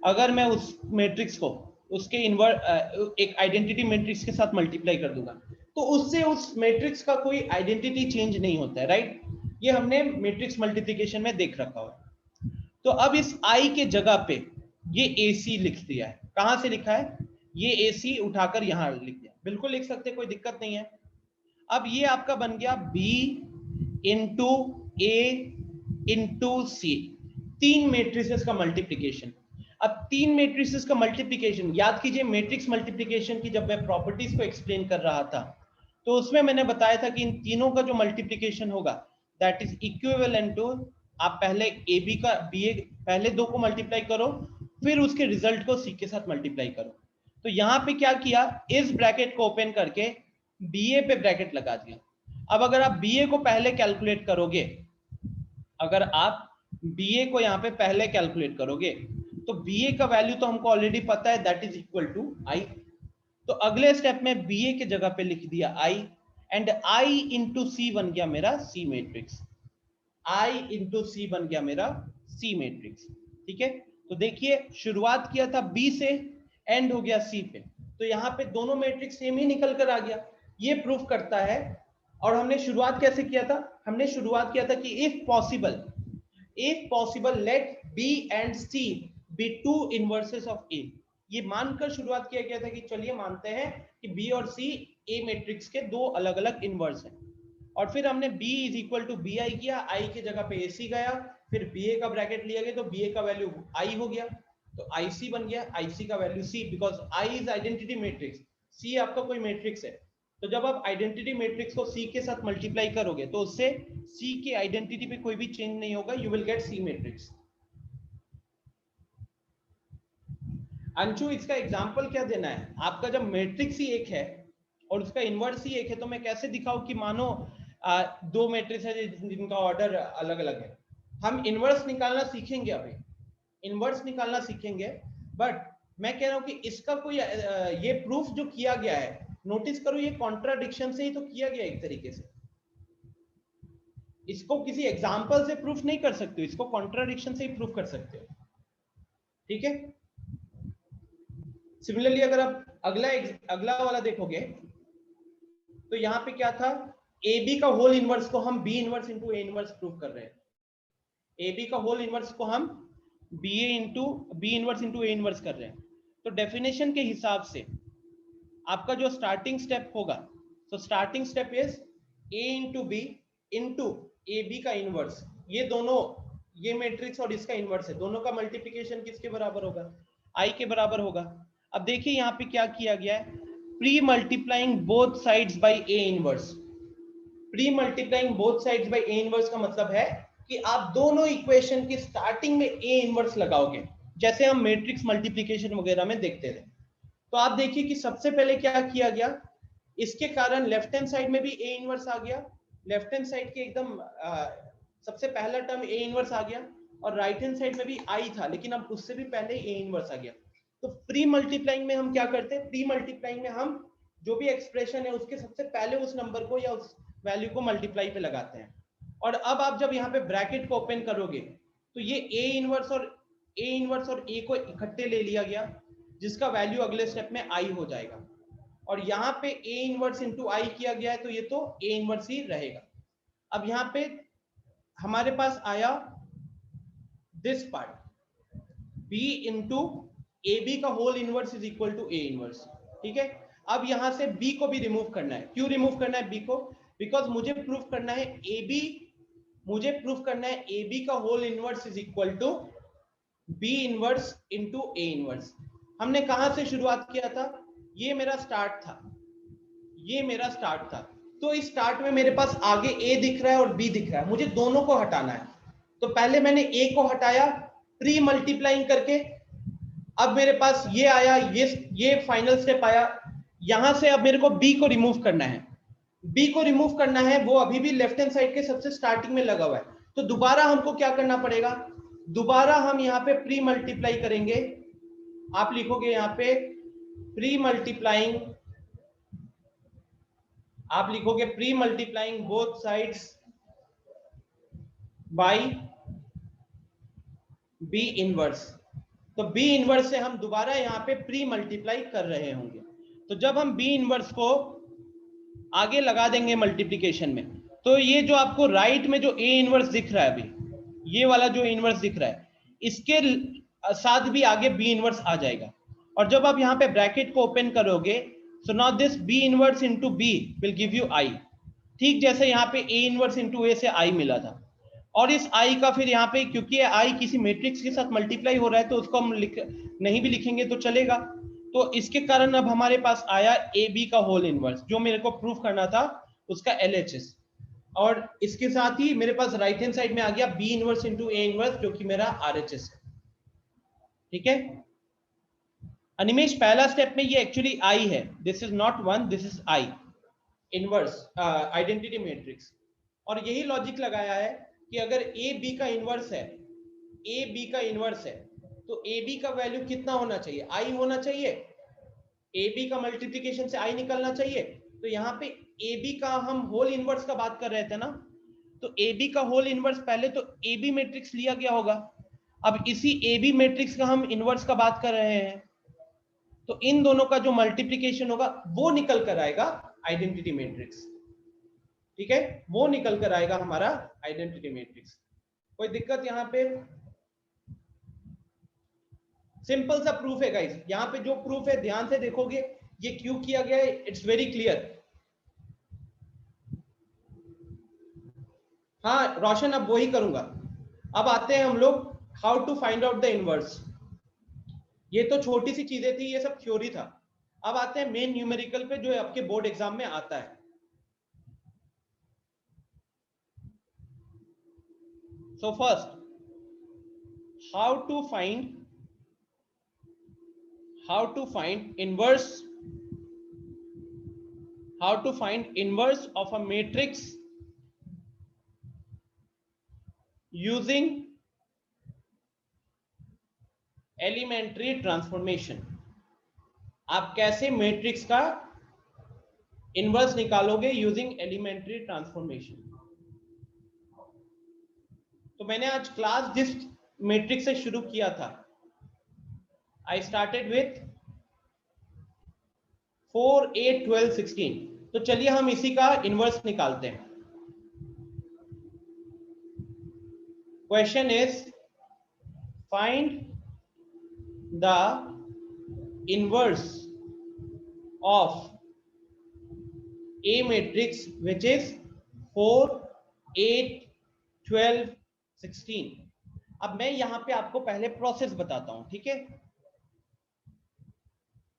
अगर मैं उस मैट्रिक्स को उसके एक आइडेंटिटी मैट्रिक्स के साथ मल्टीप्लाई कर दूंगा तो उससे उस मैट्रिक्स का कोई आइडेंटिटी चेंज नहीं होता है, राइट? ये हमने मैट्रिक्स मल्टीप्लिकेशन में देख रखा है। तो अब इस आई के जगह पे ये ए सी लिख दिया है। कहां से लिखा है? ये ए सी उठाकर यहां लिख दिया, बिल्कुल लिख सकते, कोई दिक्कत नहीं है। अब ये आपका बन गया बी इंटू ए इंटू सी, तीन मैट्रिसेस का मल्टीप्लिकेशन। अब तीन मैट्रिसेस का मल्टीप्लिकेशन, याद कीजिए मैट्रिक्स मल्टीप्लिकेशन की जब मैं प्रॉपर्टीज को एक्सप्लेन कर रहा था तो उसमें मैंने बताया था कि इन तीनों का जो मल्टीप्लिकेशन होगा दैट इज इक्विवेलेंट टू, आप पहले ए बी का बी ए पहले दो को मल्टीप्लाई करो फिर उसके रिजल्ट को सी के साथ मल्टीप्लाई करो। तो यहाँ पे क्या किया, इस ब्रैकेट को ओपन करके बी ए पे ब्रैकेट लगा दिया। अब अगर आप बी ए को पहले कैलकुलेट करोगे, अगर आप बी ए को यहाँ पे पहले कैलकुलेट करोगे तो बी ए का वैल्यू तो हमको ऑलरेडी पता है दैट इज इक्वल टू आई। तो अगले स्टेप में बी ए के जगह पे लिख दिया आई एंड आई इंटू सी बन गया मेरा सी मैट्रिक्स। आई इंटू सी बन गया मेरा सी मैट्रिक्स। ठीक है, तो देखिए शुरुआत किया था बी से, एंड हो गया सी पे, तो यहाँ पे दोनों मैट्रिक्स सेम ही निकल कर आ गया। ये प्रूफ करता है। और हमने शुरुआत कैसे किया था? हमने शुरुआत किया था कि if possible let B and C be two inverses of A. ये मानकर शुरुआत किया गया था कि चलिए मानते हैं कि बी और सी ए मैट्रिक्स के दो अलग अलग इनवर्स हैं। और फिर हमने b is equal to B I किया, आई की जगह पे ए सी गया, फिर बी ए का ब्रैकेट लिया गया तो बी ए का वैल्यू आई हो गया, तो आई सी बन गया, आई सी का value C, because I is identity matrix, C आपका कोई मैट्रिक्स है। तो जब आप आइडेंटिटी मैट्रिक्स को सी के साथ मल्टीप्लाई करोगे तो उससे सी की आइडेंटिटी पे कोई भी चेंज नहीं होगा, you will get C matrix. Anshu, इसका एग्जांपल क्या देना है? आपका जब मैट्रिक्स ही एक है और उसका इनवर्स ही एक है तो मैं कैसे दिखाऊं कि मानो दो मैट्रिक्स है जिनका ऑर्डर अलग अलग है। हम इनवर्स निकालना सीखेंगे, अभी इनवर्स निकालना सीखेंगे, बट मैं कह रहा हूं कि इसका कोई ये प्रूफ जो किया गया है, नोटिस करो ये कॉन्ट्राडिक्शन से ही तो किया गया एक तरीके से। इसको किसी एग्जांपल से प्रूफ नहीं कर सकते हो, इसको कॉन्ट्राडिक्शन से ही प्रूफ कर सकते हो। ठीक है, सिमिलरली अगर आप अगला वाला देखोगे तो यहां पे क्या था, ए बी का होल इनवर्स को हम B inverse into A inverse prove कर रहे हैं। ए बी का होल इनवर्स को हम B inverse into A inverse कर रहे हैं, तो डेफिनेशन के हिसाब से आपका जो स्टार्टिंग स्टेप होगा, तो starting step is A into B into A B का इनवर्स, ये दोनों, ये मैट्रिक्स और इसका इनवर्स है, दोनों का मल्टीप्लिकेशन किसके बराबर होगा, आई के बराबर होगा। अब देखिए यहाँ पे क्या किया गया है, pre multiplying both sides bye A inverse. Pre multiplying both sides bye A inverse का मतलब है कि आप दोनों इक्वेशन की स्टार्टिंग में ए इनवर्स लगाओगे, जैसे हम मैट्रिक्स मल्टीप्लिकेशन वगैरह में देखते थे। तो आप देखिए कि सबसे पहले क्या किया गया, इसके कारण लेफ्ट हैंड साइड में भी ए इनवर्स आ गया, लेफ्ट हैंड साइड के एकदम सबसे पहला टर्म ए इनवर्स आ गया, और राइट हैंड साइड में भी आई था, लेकिन अब उससे भी पहले ए इनवर्स आ गया। तो प्री मल्टीप्लाइंग में हम क्या करते हैं, प्री मल्टीप्लाइंग में हम जो भी एक्सप्रेशन है उसके सबसे पहले उस नंबर को या उस वैल्यू को मल्टीप्लाई पे लगाते हैं। और अब आप जब यहाँ पे ब्रैकेट को ओपन करोगे तो ये ए इनवर्स और ए को इकट्ठे ले लिया गया, जिसका वैल्यू अगले स्टेप में आई हो जाएगा, और यहाँ पे ए इनवर्स इंटू आई किया गया है, तो ये तो ए इनवर्स ही रहेगा। अब यहाँ पे हमारे पास आया this part, B into A B का whole inverse is equal to A inverse, ठीक है। अब यहाँ से बी को भी रिमूव करना है। क्यों रिमूव करना है बी को, बिकॉज मुझे प्रूफ करना है ए बी का whole inverse is equal to B inverse into A inverse. हमने कहां से शुरुआत किया था, ये मेरा स्टार्ट था, तो इस स्टार्ट में मेरे पास आगे ए दिख रहा है और बी दिख रहा है, मुझे दोनों को हटाना है। तो पहले मैंने ए को हटाया प्री मल्टीप्लाइंग करके, अब मेरे पास ये आया, ये फाइनल स्टेप आया। यहां से अब मेरे को बी को रिमूव करना है, वो अभी भी लेफ्ट हैंड साइड के सबसे स्टार्टिंग में लगा हुआ है। तो दोबारा हमको क्या करना पड़ेगा, दोबारा हम यहाँ पे प्री मल्टीप्लाई करेंगे। आप लिखोगे यहाँ पे pre multiplying both sides by B inverse. तो बी इनवर्स से हम दोबारा यहाँ पे प्री मल्टीप्लाई कर रहे होंगे। तो जब हम बी इनवर्स को आगे लगा देंगे मल्टीप्लिकेशन में, तो ये जो आपको राइट में जो ए इनवर्स दिख रहा है, अभी ये वाला जो इनवर्स दिख रहा है, इसके साथ भी आगे बी इनवर्स आ जाएगा। और जब आप यहाँ पे ब्रैकेट को ओपन करोगे, so now this B inverse into B will give you I, ठीक जैसे यहाँ पे ए इनवर्स इनटू ए से आई मिला था। और इस आई का फिर यहाँ पे, क्योंकि आई किसी मैट्रिक्स के साथ मल्टीप्लाई हो रहा है, तो उसको हम नहीं भी लिखेंगे तो चलेगा। तो इसके कारण अब हमारे पास आया ए बी का होल इनवर्स, जो मेरे को प्रूफ करना था उसका LHS। और इसके साथ ही मेरे पास राइट हैंड साइड में आ गया B inverse into A inverse, जो कि मेरा RHS है, ठीक है। अनिमेश, पहला स्टेप में ये एक्चुअली आई है, this is not 1, this is I inverse identity matrix. और यही लॉजिक लगाया है कि अगर ए बी का इनवर्स है, तो ए बी का वैल्यू कितना होना चाहिए, आई होना चाहिए। ए बी का मल्टीप्लिकेशन से आई निकलना चाहिए। तो यहाँ पे ए बी का हम होल इनवर्स का बात कर रहे थे ना, तो ए बी का होल इनवर्स पहले तो ए बी मैट्रिक्स लिया गया होगा। अब इसी ए बी मैट्रिक्स का हम इनवर्स का बात कर रहे हैं, तो इन दोनों का जो मल्टीप्लिकेशन होगा वो निकल कर आएगा आइडेंटिटी मैट्रिक्स, ठीक है, वो निकल कर आएगा हमारा आइडेंटिटी मैट्रिक्स। कोई दिक्कत यहाँ पे? सिंपल सा प्रूफ है गाइस, यहाँ पे जो प्रूफ है ध्यान से देखोगे, ये क्यों किया गया है, इट्स वेरी क्लियर। हाँ रोशन, अब वही करूंगा। अब आते हैं हम लोग how to find out the inverse. ये तो छोटी सी चीजें थी, ये सब थ्योरी था। अब आते हैं मेन न्यूमेरिकल पे, जो आपके बोर्ड एग्जाम में आता है। So first, how to find inverse of a matrix using elementary transformation। आप कैसे मैट्रिक्स का इनवर्स निकालोगे यूजिंग एलिमेंट्री ट्रांसफॉर्मेशन। तो मैंने आज क्लास जिस मैट्रिक्स से शुरू किया था, आई स्टार्टेड विथ 4 8 12 16। तो चलिए हम इसी का इनवर्स निकालते हैं। Question is find the inverse of A matrix which is 4, 8, 12, 16. अब मैं यहां पे आपको पहले प्रोसेस बताता हूं, ठीक है।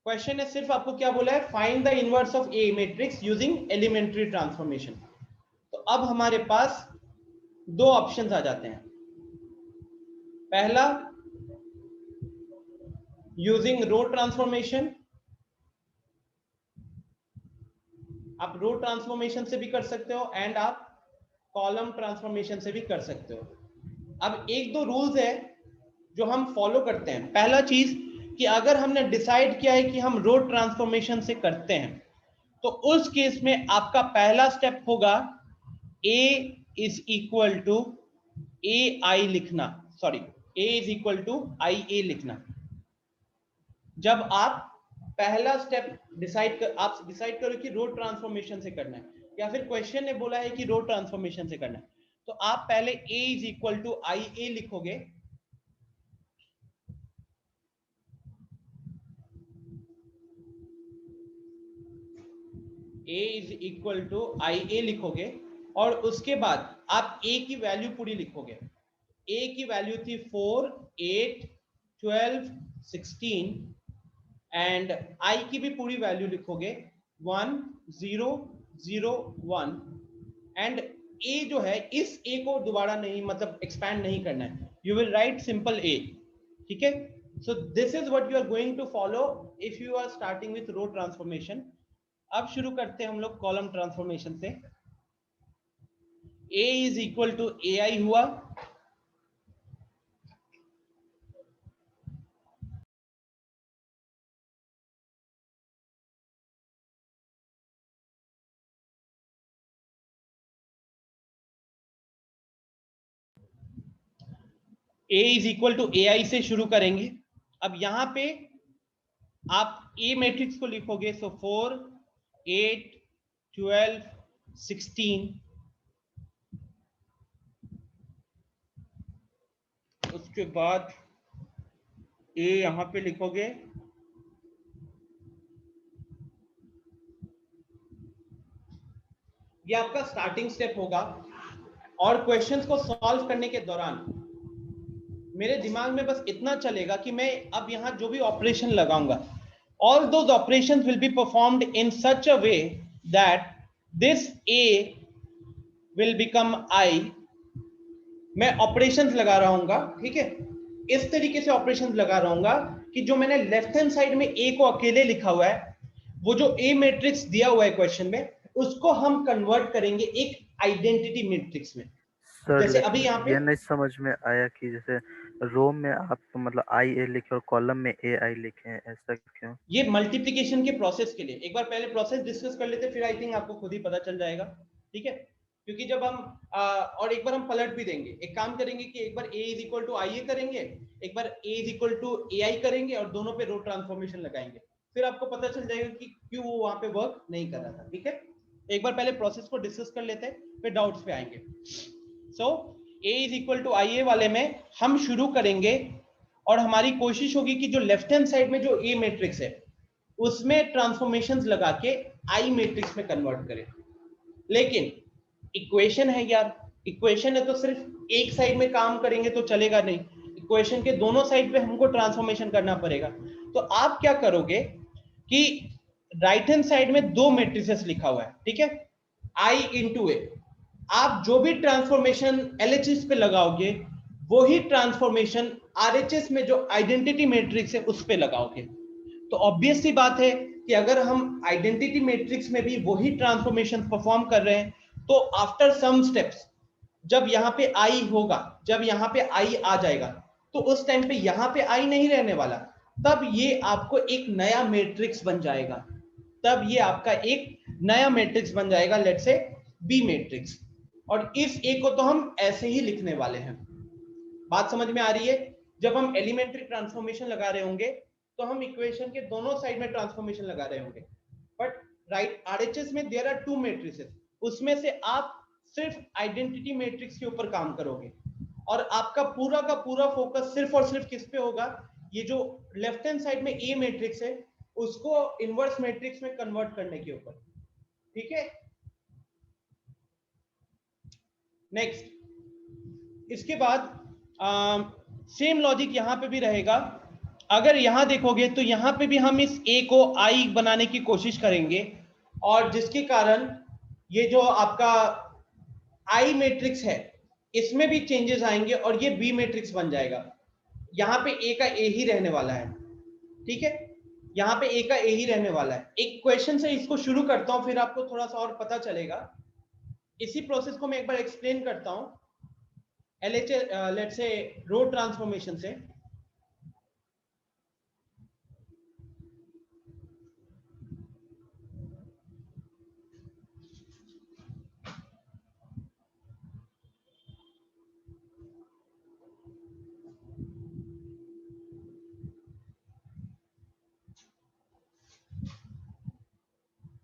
क्वेश्चन है सिर्फ आपको क्या बोला है, find the inverse of A matrix using elementary transformation. तो अब हमारे पास दो ऑप्शंस आ जाते हैं। पहला यूजिंग रो ट्रांसफॉर्मेशन, आप रो ट्रांसफॉर्मेशन से भी कर सकते हो एंड आप कॉलम ट्रांसफॉर्मेशन से भी कर सकते हो। अब एक दो रूल्स है जो हम फॉलो करते हैं। पहला चीज कि अगर हमने डिसाइड किया है कि हम रो ट्रांसफॉर्मेशन से करते हैं तो उस केस में आपका पहला स्टेप होगा A is equal to AI लिखना, sorry A is equal to IA लिखना। जब आप पहला स्टेप आप डिसाइड करो कि रो ट्रांसफॉर्मेशन से करना है या फिर क्वेश्चन ने बोला है कि रो ट्रांसफॉर्मेशन से करना है, तो आप पहले A is equal to IA लिखोगे। A is equal to IA लिखोगे और उसके बाद आप A की वैल्यू पूरी लिखोगे। A की वैल्यू थी 4, 8, 12, 16 एंड I की भी पूरी वैल्यू लिखोगे 1, 0, 0, 1 एंड A जो है इस A को दोबारा नहीं मतलब एक्सपैंड नहीं करना है, you will write simple A, ठीक है। So this is what you are going to follow if you are starting with row transformation. अब शुरू करते हैं हम लोग कॉलम ट्रांसफॉर्मेशन से। A is equal to AI हुआ, A is equal to AI से शुरू करेंगे। अब यहां पे आप A मैट्रिक्स को लिखोगे, सो 4, 8, 12, 16, उसके बाद A यहां पे लिखोगे, ये आपका स्टार्टिंग स्टेप होगा। और क्वेश्चंस को सॉल्व करने के दौरान मेरे दिमाग में बस इतना चलेगा कि मैं अब यहां जो भी ऑपरेशन लगाऊंगा, all those operations will be performed in such a way that this A will become I। मैं ऑपरेशंस लगा रहा हूंगा, ठीक है, इस तरीके से ऑपरेशंस लगा रहा हूंगा कि जो मैंने लेफ्ट हैंड साइड में A को अकेले लिखा हुआ है, वो जो A मैट्रिक्स दिया हुआ है क्वेश्चन में, उसको हम कन्वर्ट करेंगे एक आइडेंटिटी मैट्रिक्स में। सर जैसे अभी यहाँ पे ये नहीं समझ में आया कि जैसे रो में आप तो मतलब IA लिखे और कॉलम में AI लिखे हैं, ऐसा क्यों? ये मल्टीप्लिकेशन के प्रोसेस के लिए एक बार पहले प्रोसेस डिस्कस कर लेते, फिर आई थिंक आपको खुद ही पता चल जाएगा, ठीक है। क्योंकि जब हम और एक बार हम पलट भी देंगे, एक काम करेंगे कि एक बार A is equal to IA करेंगे, एक बार A is equal to AI करेंगे और दोनों पे रो ट्रांसफॉर्मेशन लगाएंगे, फिर आपको पता चल जाएगा कि क्यों वो वहां पे वर्क नहीं कर रहा था, ठीक है। एक बार पहले प्रोसेस को डिस्कस कर लेते हैं, फिर डाउट्स पे आएंगे। So A is equal to IA वाले में हम शुरू करेंगे और हमारी कोशिश होगी कि जो लेफ्ट हैंड साइड में जो A मैट्रिक्स है उसमें ट्रांसफॉर्मेशंस लगा के I मैट्रिक्स में कन्वर्ट करें। लेकिन इक्वेशन है यार, इक्वेशन है तो सिर्फ एक साइड में काम करेंगे तो चलेगा नहीं, इक्वेशन के दोनों साइड पे हमको ट्रांसफॉर्मेशन करना पड़ेगा। तो आप क्या करोगे कि राइट हैंड साइड में दो मैट्रिसेस लिखा हुआ है, ठीक है, I इंटू A, आप जो भी ट्रांसफॉर्मेशन LHS पे लगाओगे वही ट्रांसफॉर्मेशन RHS में जो आइडेंटिटी मैट्रिक्स है उस पे लगाओगे। तो ऑब्वियस सी बात है कि अगर हम आइडेंटिटी मैट्रिक्स में भी वही ट्रांसफॉर्मेशन परफॉर्म कर रहे हैं तो आफ्टर सम स्टेप्स जब यहाँ पे I होगा, जब यहाँ पे I आ जाएगा तो उस टाइम पे यहाँ पे I नहीं रहने वाला, तब ये आपको एक नया मैट्रिक्स बन जाएगा, तब ये आपका एक नया मैट्रिक्स बन जाएगा, लेट्स से B मैट्रिक्स। और इस A को तो हम ऐसे ही लिखने वाले हैं। बात समझ में आ रही है? जब हम एलिमेंट्री ट्रांसफॉर्मेशन लगा रहे होंगे तो हम इक्वेशन के दोनों साइड में ट्रांसफॉर्मेशन लगा रहे होंगे, बट राइट RHS में देयर आर टू मैट्रिसेस, उसमें से आप सिर्फ आइडेंटिटी मैट्रिक्स के ऊपर काम करोगे और आपका पूरा का पूरा फोकस सिर्फ और सिर्फ किस पे होगा, ये जो लेफ्ट हैंड साइड में ए मैट्रिक्स है उसको इनवर्स मैट्रिक्स में कन्वर्ट करने के ऊपर। ठीक है, नेक्स्ट, इसके बाद सेम लॉजिक यहां पे भी रहेगा। अगर यहां देखोगे तो यहां पे भी हम इस ए को आई बनाने की कोशिश करेंगे और जिसके कारण ये जो आपका आई मैट्रिक्स है इसमें भी चेंजेस आएंगे और ये बी मैट्रिक्स बन जाएगा। यहाँ पे ए का ए ही रहने वाला है। ठीक है, यहाँ पे ए का ए ही रहने वाला है। एक क्वेश्चन से इसको शुरू करता हूं, फिर आपको थोड़ा सा और पता चलेगा। इसी प्रोसेस को मैं एक बार एक्सप्लेन करता हूं LHS let's say row transformation से।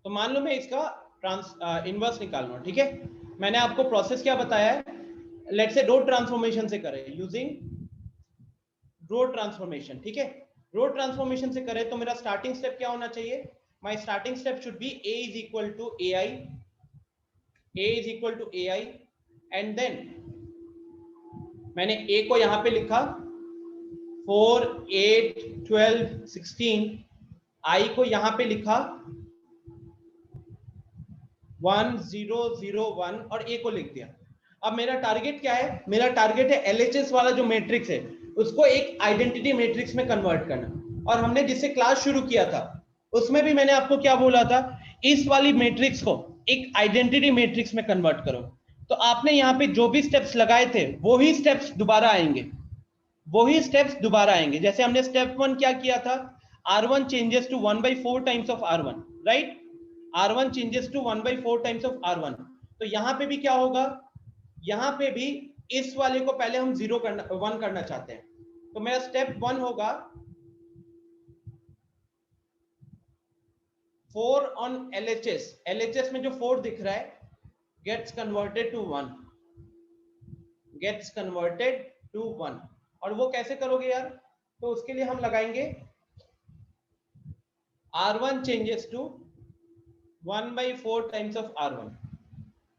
तो मान लो मैं इसका इनवर्स निकाल रहा हूं। ठीक है, मैंने आपको प्रोसेस क्या बताया है, लेट्स से रो ट्रांसफॉर्मेशन से करें, यूजिंग रो ट्रांसफॉर्मेशन। ठीक है, रो ट्रांसफॉर्मेशन से करें तो मेरा स्टार्टिंग स्टेप क्या होना चाहिए, my starting step should be a is equal to ai, a is equal to ai and then मैंने a को यहां पे लिखा 4 8 12 16, i को यहां पे लिखा 1 0 0 1 और a को लिख दिया। अब मेरा टारगेट क्या है, मेरा टारगेट है LHS वाला जो मैट्रिक्स है उसको एक आइडेंटिटी मैट्रिक्स में कन्वर्ट करना। और हमने जिससे क्लास शुरू किया था उसमें भी मैंने आपको क्या बोला था, इस वाली मैट्रिक्स को एक आइडेंटिटी मैट्रिक्स में कन्वर्ट करो। तो आपने यहाँ पे जो भी स्टेप्स लगाए थे वही स्टेप्स दोबारा आएंगे, वही स्टेप्स दोबारा आएंगे। जैसे हमने स्टेप 1 क्या किया था, R1 changes to 1/4 times of R1, right, R1 changes to 1/4 times of R1। तो यहाँ पे भी क्या होगा, यहाँ पे भी इस वाले को पहले हम 1 करना चाहते हैं। तो मेरा स्टेप 1 होगा 4 ऑन LHS, LHS में जो 4 दिख रहा है gets converted to 1, gets converted to 1। और वो कैसे करोगे यार, तो उसके लिए हम लगाएंगे R1 changes to 1/4 times of R1,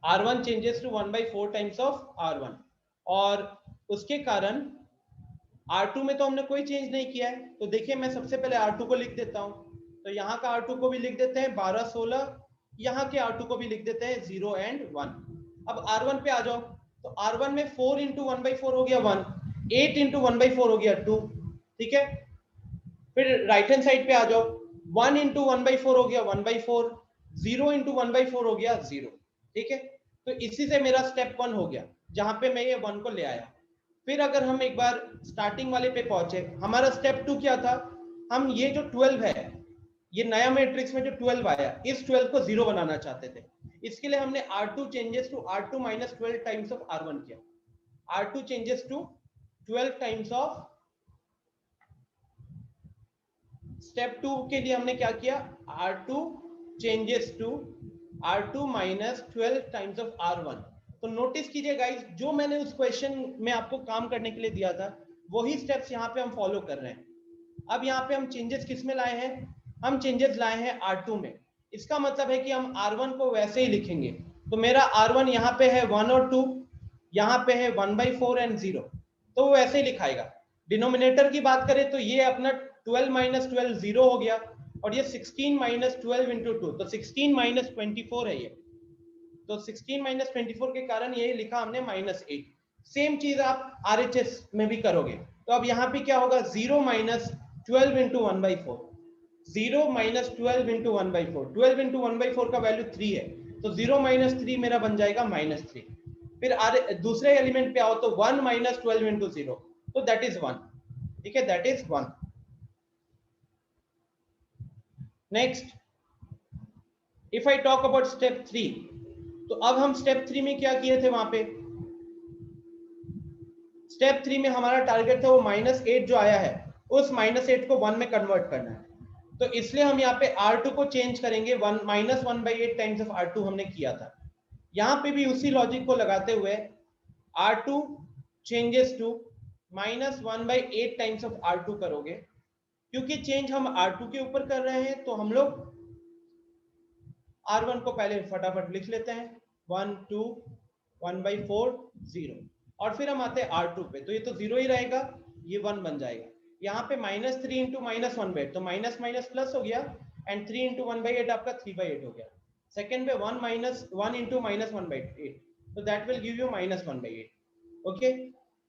R1 changes to 1/4 times of R1। और उसके कारण R2 में तो हमने कोई चेंज नहीं किया है, तो देखिए मैं सबसे पहले R2 को लिख देता हूं। तो यहाँ का R2 को भी लिख देते हैं 12 16, यहाँ के R2 को भी लिख देते हैं 0 and 1। अब R1 पे आ जाओ, तो R1 में 4 इंटू 1/4 हो गया 1, 8 इंटू 1/4 हो गया 2। ठीक है, फिर राइट हैंड साइड पे आ जाओ, 1 इंटू 1/4 हो गया 1/4, 0 इंटू 1/4 हो गया 0। ठीक है, तो इसी से मेरा स्टेप 1 हो गया जहां पे मैं ये 1 को ले आया। फिर अगर हम एक बार स्टार्टिंग वाले पे पहुंचे, हमारा स्टेप 2 क्या था, हम ये जो 12 है, ये नया मैट्रिक्स में जो 12 आया, इस 12 को 0 बनाना चाहते थे। इसके लिए हमने R2 changes to R2 minus 12 times of R1 किया। R2 changes to 12 times of, step 2 के लिए हमने क्या किया, R2 changes to R2 minus 12 times of R1। तो नोटिस कीजिए गाइस, जो मैंने उस क्वेश्चन में आपको काम करने के लिए दिया था वही स्टेप्स यहाँ पे हम फॉलो कर रहे हैं। अब यहाँ पे हम चेंजेस किस में लाए हैं, हम चेंजेस लाए हैं R2 में। इसका मतलब है कि हम R1 को वैसे ही लिखेंगे। तो मेरा R1 यहाँ पे है 1 और 2, यहाँ पे है 1/4 एंड 0, तो वो वैसे ही लिखाएगा। डिनोमिनेटर की बात करें तो ये अपना 12 माइनस 12 0 हो गया, और ये 16 माइनस 12 इंटू 2, तो 16 माइनस 24 है ये। तो 16 माइनस 24 के कारण ये लिखा हमने -8। सेम चीज आप RHS में भी करोगे। तो अब यहाँ पे क्या होगा, 0 minus 12 into 1/4, 0 minus 12 into 1/4, 12 into 1/4 का वैल्यू 3 है, तो 0 माइनस 3 मेरा बन जाएगा -3। फिर दूसरे एलिमेंट पे आओ तो 1 माइनस 12 इंटू 0, तो दैट इज 1। ठीक है, that is 1। Next, if I talk about step 3, तो अब हम स्टेप 3 में क्या किए थे, वहां पे स्टेप 3 में हमारा टारगेट था वो -8 जो आया है उस -8 को 1 में कन्वर्ट करना है। तो इसलिए हम यहाँ पे R2 को चेंज करेंगे, -1/8 टाइम्स ऑफ R2 हमने किया था। यहाँ पे भी उसी लॉजिक को लगाते हुए R2 changes to -1/8 times of R2 करोगे, क्योंकि चेंज हम R2 के ऊपर कर रहे हैं तो हम लोग R1 को पहले फटाफट लिख लेते हैं 1 2 1/4 0, और फिर हम आते हैं R2 पे, तो ये तो 0 ही रहेगा, ये 1 बन जाएगा। यहाँ पे -3 इंटू -1/8 तो माइनस माइनस प्लस हो गया, एंड 3 इंटू 1/8 आपका 3/8 हो गया। सेकेंड पे 1 इंटू -1/8 तो that will give you -1/8। Okay,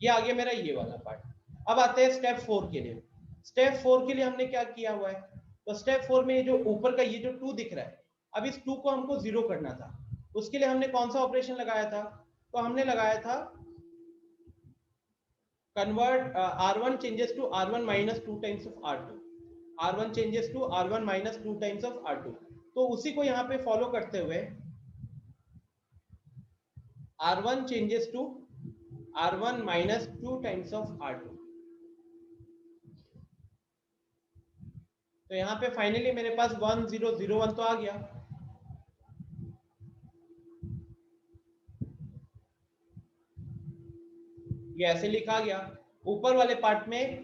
ये आ गया मेरा ये वाला पार्ट। अब आते हैं स्टेप 4 के लिए। स्टेप 4 के लिए हमने क्या किया हुआ है, तो स्टेप 4 में जो ऊपर का ये जो 2 दिख रहा है, अब इस 2 को हमको 0 करना था। उसके लिए हमने कौन सा ऑपरेशन लगाया था, तो हमने लगाया था convert R1 changes to R1 minus 2 times of R2, R1 changes to R1 minus 2 times of R2। तो उसी को यहाँ पे फॉलो करते हुए R1 changes to R1 minus 2 times of R2, तो यहाँ पे फाइनली मेरे पास 1001 तो आ गया। ये ऐसे लिखा गया। ऊपर वाले पार्ट में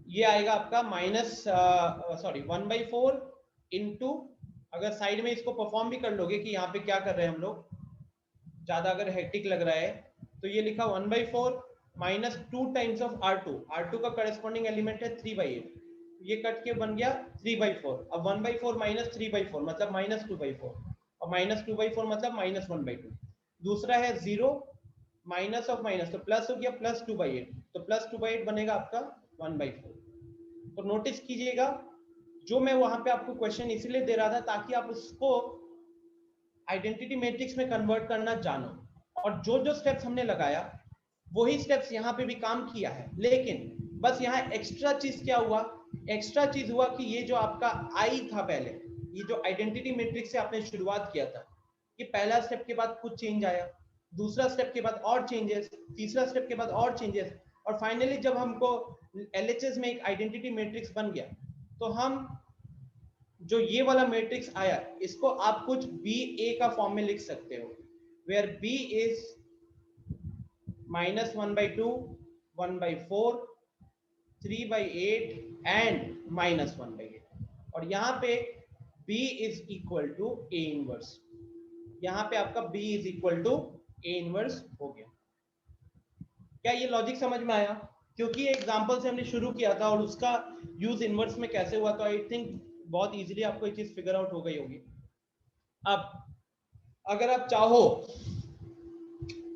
ये आएगा आपका -1/4 इंटू, अगर साइड में इसको परफॉर्म भी कर लोगे कि यहाँ पे क्या कर रहे हैं हम लोग, ज्यादा अगर हेक्टिक लग रहा है तो ये लिखा 1/4 माइनस 2 टाइम्स ऑफ R2 का करस्पॉन्डिंग एलिमेंट है 3/8, ये कट के बन गया 3/4। अब 1/4 माइनस 3/4 मतलब -2/4, और -2/4 मतलब -1/2। दूसरा है 0 माइनस ऑफ माइनस, तो प्लस हो गया +2/8, तो +2/8 बनेगा आपका 1/4। तो नोटिस कीजिएगा, जो मैं वहां पे आपको क्वेश्चन इसलिए दे रहा था ताकि आप उसको आइडेंटिटी मैट्रिक्स में कन्वर्ट करना जानो, और जो जो स्टेप्स हमने लगाया वही स्टेप्स यहाँ पे भी काम किया है। लेकिन बस यहाँ एक्स्ट्रा चीज क्या हुआ, एक्स्ट्रा चीज हुआ कि ये जो आपका आई था पहले, ये जो आइडेंटिटी मैट्रिक्स से आपने शुरुआत किया था, कि पहला स्टेप के बाद कुछ चेंज आया, दूसरा स्टेप के बाद और चेंजेस, तीसरा स्टेप के बाद और चेंजेस, और फाइनली जब हमको एलएचएस में एक आइडेंटिटी मैट्रिक्स बन गया, तो हम जो ये वाला मैट्रिक्स आया इसको आप कुछ BA का फॉर्म में लिख सकते हो, वेयर B इज -1/2 1/4 3/8 एंड -1/8, और यहाँ पे B is equal to A inverse, यहाँ पे आपका B is equal to A inverse हो गया। क्या ये लॉजिक समझ में आया? क्योंकि एग्जांपल से हमने शुरू किया था और उसका यूज इनवर्स में कैसे हुआ, तो आई थिंक बहुत इजीली आपको ये चीज फिगर आउट हो गई होगी। अब अगर आप चाहो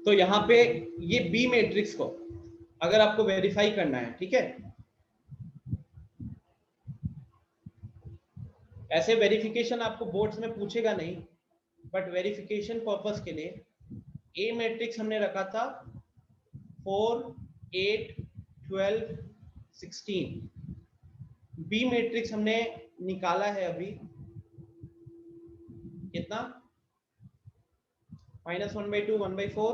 तो यहाँ पे ये बी मैट्रिक्स को अगर आपको वेरीफाई करना है, ठीक है, ऐसे वेरिफिकेशन आपको बोर्ड्स में पूछेगा नहीं, बट वेरिफिकेशन पर्पस के लिए ए मैट्रिक्स हमने रखा था 4 8 12 16, बी मैट्रिक्स हमने निकाला है अभी कितना, -1/2 1/4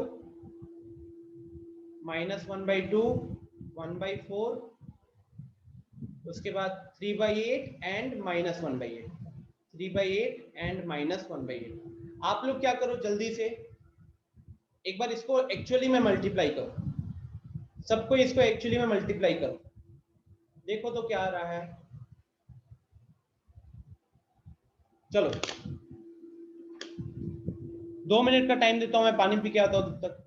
-1/2 1/4, उसके बाद 3/8 एंड -1/8, 3/8 एंड -1/8। आप लोग क्या करो, जल्दी से एक बार इसको एक्चुअली में मल्टीप्लाई करो, सबको इसको एक्चुअली में मल्टीप्लाई करो, देखो तो क्या आ रहा है। चलो 2 मिनट का टाइम देता हूं, मैं पानी पी के आता हूं तब तक।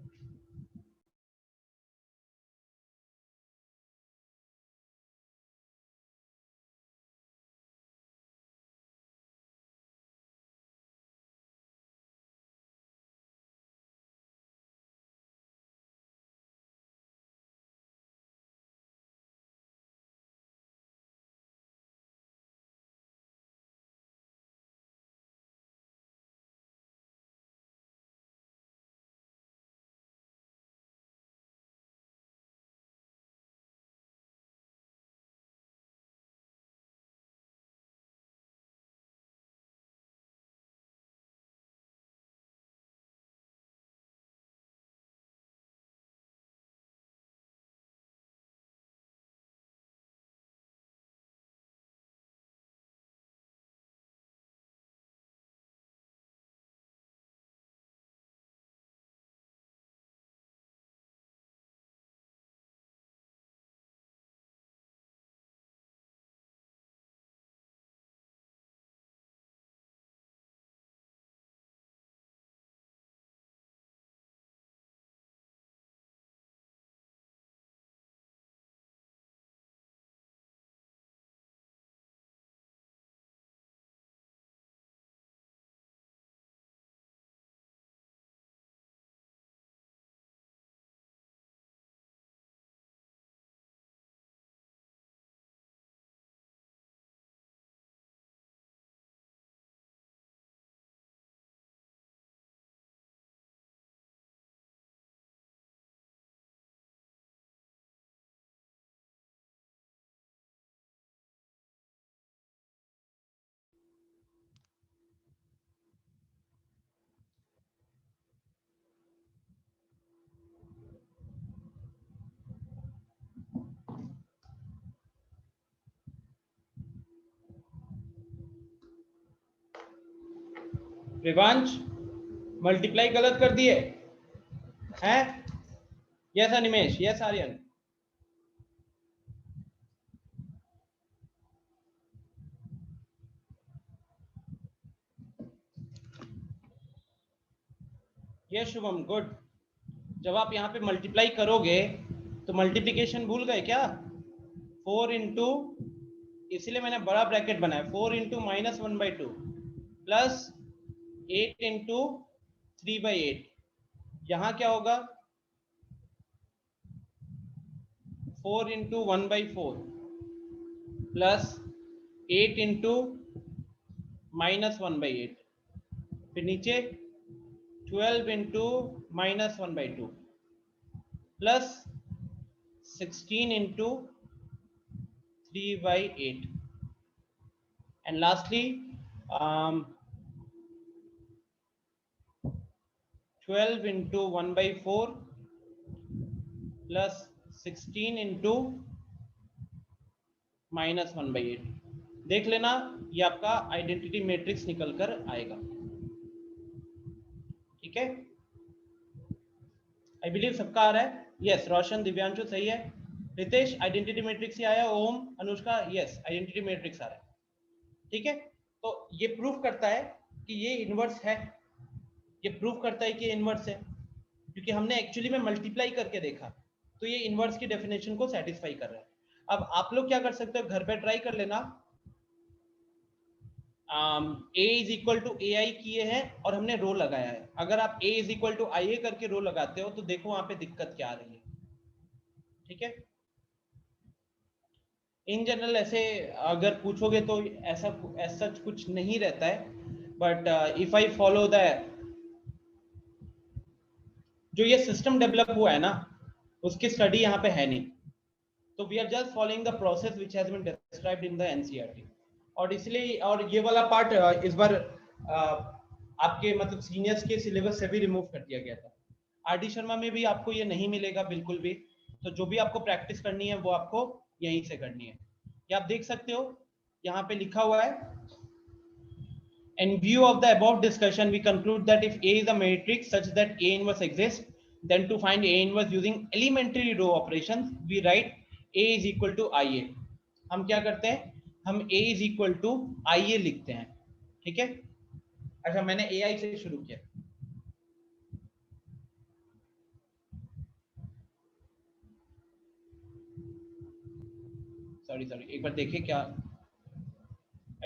रिवांश मल्टीप्लाई गलत कर दिए हैं? Yes Animesh, yes Aryan. Yes Shubham, good. जब आप यहाँ पे मल्टीप्लाई करोगे तो मल्टीप्लिकेशन भूल गए क्या? 4 इंटू, इसलिए मैंने बड़ा ब्रैकेट बनाया, 4 इंटू -1/2 प्लस 8 इंटू 3/8। यहाँ क्या होगा? 4 इंटू 1/4 प्लस 8 इंटू -1/8, फिर नीचे 12 into -1/2 plus 16 into 3/8 and lastly 12 into 1/4 plus 16 into -1/8। देख लेना, ये आपका आइडेंटिटी मैट्रिक्स निकल कर आएगा। ठीक है, आई बिलीव सबका आ रहा है। यस रोशन, दिव्यांशु सही है। रितेश आइडेंटिटी मैट्रिक्स ही आया। ओम, अनुष्का यस आइडेंटिटी मैट्रिक्स आ रहा है। ठीक है, तो ये प्रूफ करता है कि ये इनवर्स है, ये प्रूफ करता है कि ये इनवर्स है, क्योंकि हमने एक्चुअली में मल्टीप्लाई करके देखा, तो ये इनवर्स की डेफिनेशन को सेटिस्फाई कर रहा है। अब आप लोग क्या कर सकते हो, घर पे ट्राई कर लेना। a इज इक्वल टू ए आई किए हैं और हमने रो लगाया है। अगर आप a इज इक्वल टू आई ए करके रो लगाते हो तो देखो वहां पे दिक्कत क्या आ रही है। ठीक है, इन जनरल ऐसे अगर पूछोगे तो ऐसा कुछ नहीं रहता है, but if I follow the जो ये सिस्टम डेवलप हुआ है ना, उसकी स्टडी यहाँ पे है नहीं, तो we are just following the process which has been described in the NCERT. और इसलिए, और ये वाला पार्ट इस बार आपके मतलब सीनियर्स के सिलेबस से भी रिमूव कर दिया गया था। आरडी शर्मा में भी आपको ये नहीं मिलेगा बिल्कुल भी, तो जो भी आपको प्रैक्टिस करनी है वो आपको यहीं से करनी है। ये आप देख सकते हो, यहाँ पे लिखा हुआ है, in view of the above discussion we conclude that if A is a matrix such that A inverse exists, then to find A inverse using elementary row operations we write A is equal to IA। हम क्या करते हैं, हम A is equal to IA लिखते हैं। ठीक है, अच्छा मैंने AI से शुरू किया। सॉरी एक बार देखिए क्या,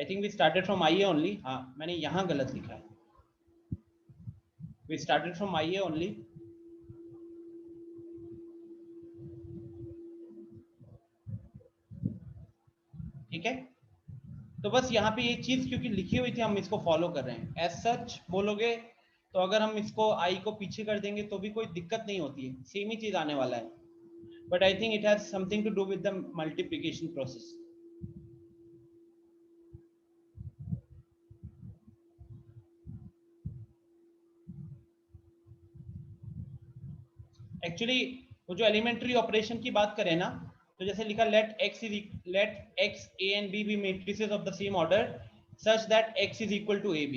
I think we started from IA only। हाँ, मैंने यहाँ गलत लिखा है, we started from IA only। ठीक है, तो बस यहाँ पे ये चीज क्योंकि लिखी हुई थी हम इसको फॉलो कर रहे हैं। एज सच बोलोगे तो अगर हम इसको आई को पीछे कर देंगे तो भी कोई दिक्कत नहीं होती है, सेम ही चीज आने वाला है, but I think it has something to do with the multiplication process. Actually वो जो एलिमेंट्री ऑपरेशन की बात करें ना, तो जैसे लिखा let x a and b be matrices of the same order such that x is equal to ab।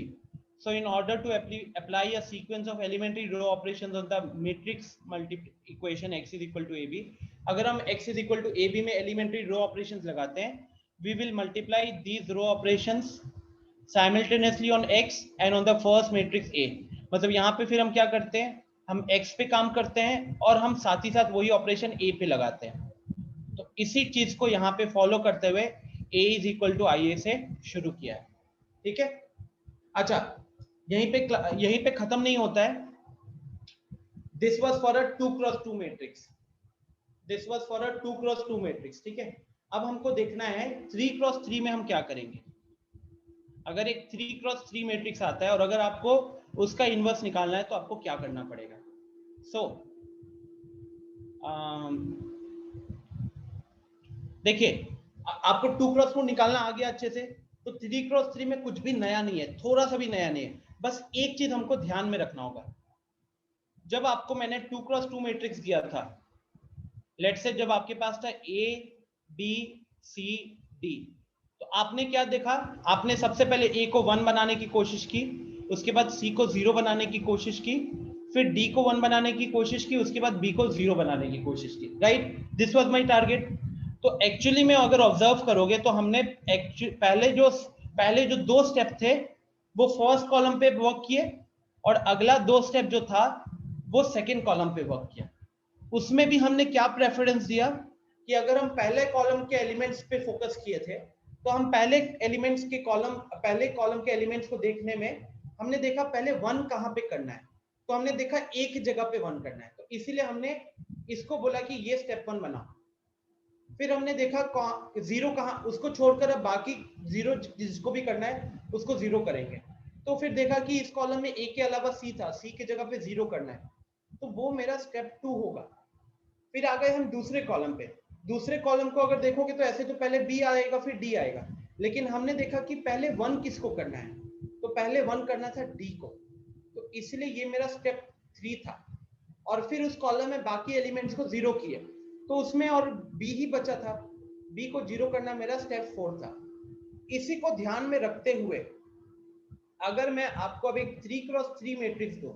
So in order to apply a sequence of elementary row operations on the matrix equation x is equal to ab, अगर हम x is equal to ab में elementary row operations लगाते हैं, we will multiply these row operations simultaneously on x and on the first matrix A। मतलब यहाँ पे फिर हम क्या करते हैं, हम x पे काम करते हैं और हम साथ ही साथ वही ऑपरेशन A पे लगाते हैं। तो इसी चीज को यहाँ पे फॉलो करते हुए A is equal to IA से शुरू किया है। ठीक है, अच्छा यहीं पे खत्म नहीं होता है। This was for a 2x2 matrix, this was for a 2x2 matrix. ठीक है, अब हमको देखना है 3x3 में हम क्या करेंगे। अगर एक 3x3 मैट्रिक्स आता है और अगर आपको उसका इनवर्स निकालना है तो आपको क्या करना पड़ेगा। सो देखिए, आपको 2x4 निकालना आ गया अच्छे से, तो 3x3 में कुछ भी नया नहीं है, थोड़ा सा भी नया नहीं है। बस एक चीज हमको ध्यान में रखना होगा, जब आपको मैंने 2x2 मैट्रिक्स दिया था, लेट्स से जब आपके पास था A B C D, तो आपने क्या देखा, आपने सबसे पहले A को 1 बनाने की कोशिश की, उसके बाद सी को 0 बनाने की कोशिश की, फिर डी को 1 बनाने की कोशिश की, उसके बाद बी को 0 बनाने की कोशिश की, right? This was my target. तो एक्चुअली में अगर ऑब्जर्व करोगे तो हमने पहले जो 2 स्टेप थे वो फर्स्ट कॉलम पे वर्क किए, और अगला 2 स्टेप जो था वो सेकंड कॉलम पे वर्क किया। उसमें भी हमने क्या प्रेफरेंस दिया कि अगर हम पहले कॉलम के एलिमेंट्स पे फोकस किए थे तो हम पहले कॉलम के एलिमेंट्स को देखने में हमने देखा पहले 1 कहाँ पे करना है, तो हमने देखा एक जगह पे 1 करना है, तो इसीलिए हमने इसको बोला कि ये स्टेप 1 बनाओ। फिर हमने देखा 0 कहाँ, उसको छोड़कर अब बाकी 0 जिसको भी करना है उसको 0 करेंगे। तो फिर देखा कि इस कॉलम में a के अलावा c था, c की जगह पे 0 करना है, तो वो मेरा स्टेप 2 होगा। फिर आ गए हम दूसरे कॉलम पे। दूसरे कॉलम को अगर देखोगे तो ऐसे तो पहले b आएगा फिर d आएगा, लेकिन हमने देखा कि पहले 1 किसको करना है, तो पहले 1 करना था d को, तो इसलिए ये मेरा स्टेप 3 था। और फिर उस कॉलम में बाकी एलिमेंट्स को 0 किए, तो उसमें और b ही बचा था, b को 0 करना मेरा स्टेप 4 था। इसी को ध्यान में रखते हुए अगर मैं आपको अब एक 3x3 मैट्रिक्स दूं,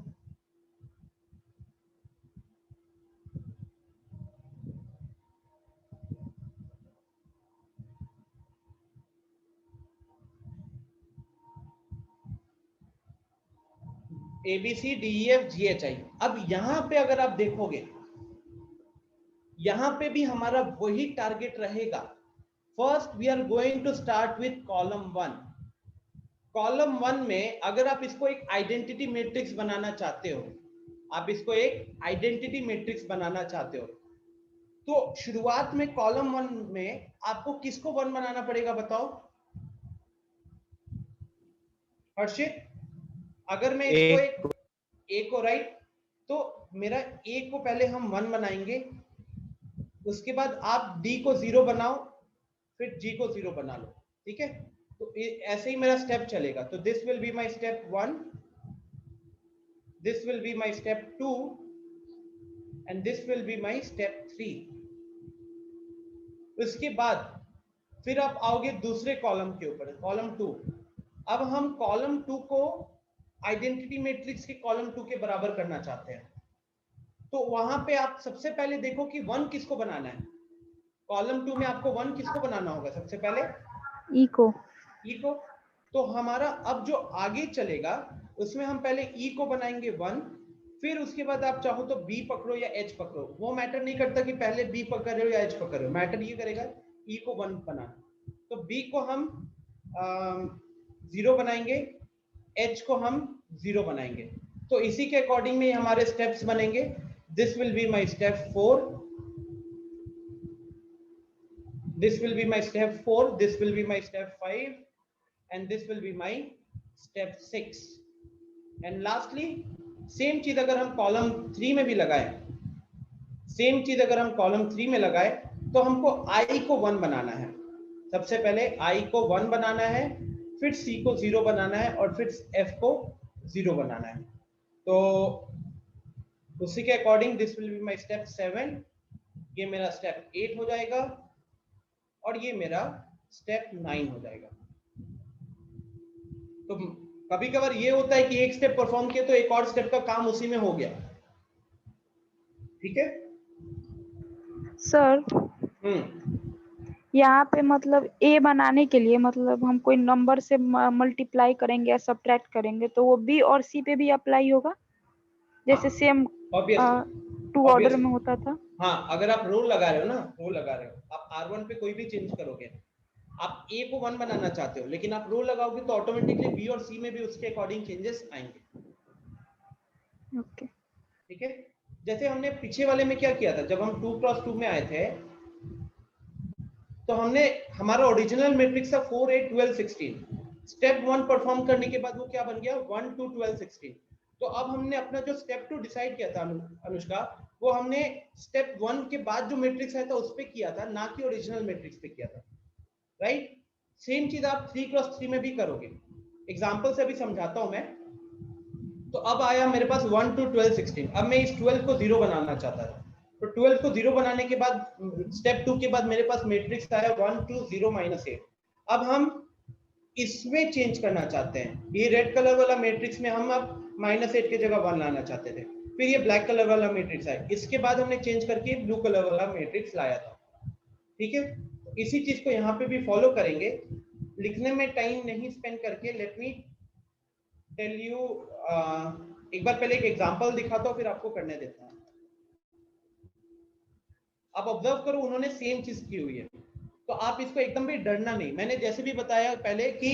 ABCDEFGHI, अब यहां पे अगर आप देखोगे यहां पे भी हमारा वही टारगेट रहेगा। First we are going to start with column 1। Column 1 में अगर आप इसको एक आइडेंटिटी मैट्रिक्स बनाना चाहते हो, तो शुरुआत में कॉलम 1 में आपको किसको 1 बनाना पड़ेगा बताओ हर्षित? अगर मैं इसको एक a को, राइट, तो मेरा a को पहले हम 1 बनाएंगे, उसके बाद आप d को 0 बनाओ, फिर g को 0 बना लो, ठीक है? तो ऐसे ही मेरा स्टेप चलेगा। तो this will be my step 1, this will be my step 2 and this will be my step 3। उसके बाद फिर आप आओगे दूसरे कॉलम के ऊपर, कॉलम 2। अब हम कॉलम 2 को आइडेंटिटी मैट्रिक्स के कॉलम 2 के बराबर करना चाहते हैं, तो वहां पे आप सबसे पहले देखो कि 1 किसको बनाना है। कॉलम 2 में आपको 1 किसको बनाना होगा? सबसे पहले ई को। तो हमारा अब जो आगे चलेगा उसमें हम पहले ई को बनाएंगे 1, फिर उसके बाद आप चाहो तो बी पकड़ो या एच पकड़ो, वो मैटर नहीं करता कि पहले बी पकड़ रहे हो या एच पकड़ रहे हो, मैटर ये करेगा ई को 1 बनाना। तो बी को हम 0 बनाएंगे, एच को हम 0 बनाएंगे। तो इसी के अकॉर्डिंग में हमारे स्टेप्स बनेंगे। This will be my step 4, this will be my step 4, this will be my step 5 and this will be my step 6। and lastly same चीज अगर हम कॉलम 3 में भी लगाएं, तो हमको i को 1 बनाना है। सबसे पहले i को 1 बनाना है, फिर c को 0 बनाना है और फिर f को 0 बनाना है। तो उसी के according this will be my step 7, ये मेरा स्टेप 8 हो जाएगा और ये मेरा स्टेप 9 हो जाएगा। तो कभी कभार ये होता है कि एक स्टेप परफॉर्म किया तो एक और स्टेप का काम उसी में हो गया, ठीक है सर? यहाँ पे मतलब a बनाने के लिए मतलब हम कोई नंबर से मल्टीप्लाई करेंगे या सब्ट्रैक्ट करेंगे तो वो b और c पे भी अप्लाई होगा, जैसे सेम 2 ऑर्डर में होता था। हाँ, अगर आप रूल लगा रहे हो, आप R1 पे कोई भी चेंज करोगे, आप a को 1 बनाना चाहते हो लेकिन आप रूल लगाओगे तो ऑटोमेटिकली b और c में भी उसके अकॉर्डिंग चेंजेस आएंगे। ओके, ठीक है। जैसे हमने पीछे वाले में क्या किया था, जब हम 2x2 में आए थे तो हमने हमारा ओरिजिनल मैट्रिक्स था 4 8 12 16। स्टेप 1 परफॉर्म करने के बाद वो क्या बन गया 1 2 12 16। तो अब हमने अपना जो स्टेप 2 डिसाइड किया था अनुष्का, वो हमने स्टेप 1 के बाद जो मैट्रिक्स आया था उस पे किया था, ना कि ओरिजिनल मैट्रिक्स पे किया था, राइट? सेम चीज आप 3x3 में भी करोगे। एग्जांपल से अभी समझाता हूं मैं। तो अब आया मेरे पास 1 2 12 16। अब मैं इस 12 को 0 बनाना चाहता था, तो 12 को 0 बनाने के बाद स्टेप 2 के बाद मेरे पास मैट्रिक्स आया 1 2 0 -8। अब हम इसमें चेंज करना चाहते हैं। ये रेड कलर वाला मैट्रिक्स में हम अब -8 की जगह 1 लाना चाहते थे। फिर ये ब्लैक कलर वाला मैट्रिक्स आया, इसके बाद हमने चेंज करके ब्लू कलर वाला मैट्रिक्स लाया था। ठीक है, इसी चीज को यहाँ पे भी फॉलो करेंगे। लिखने में टाइम नहीं स्पेंड करके लेट मी टेल यू, एक बार पहले एक एग्जांपल दिखाता हूँ फिर आपको करने देता हूँ। आप ऑब्जर्व करो, उन्होंने सेम चीज की हुई है, तो आप इसको एकदम भी डरना नहीं। मैंने जैसे भी बताया पहले कि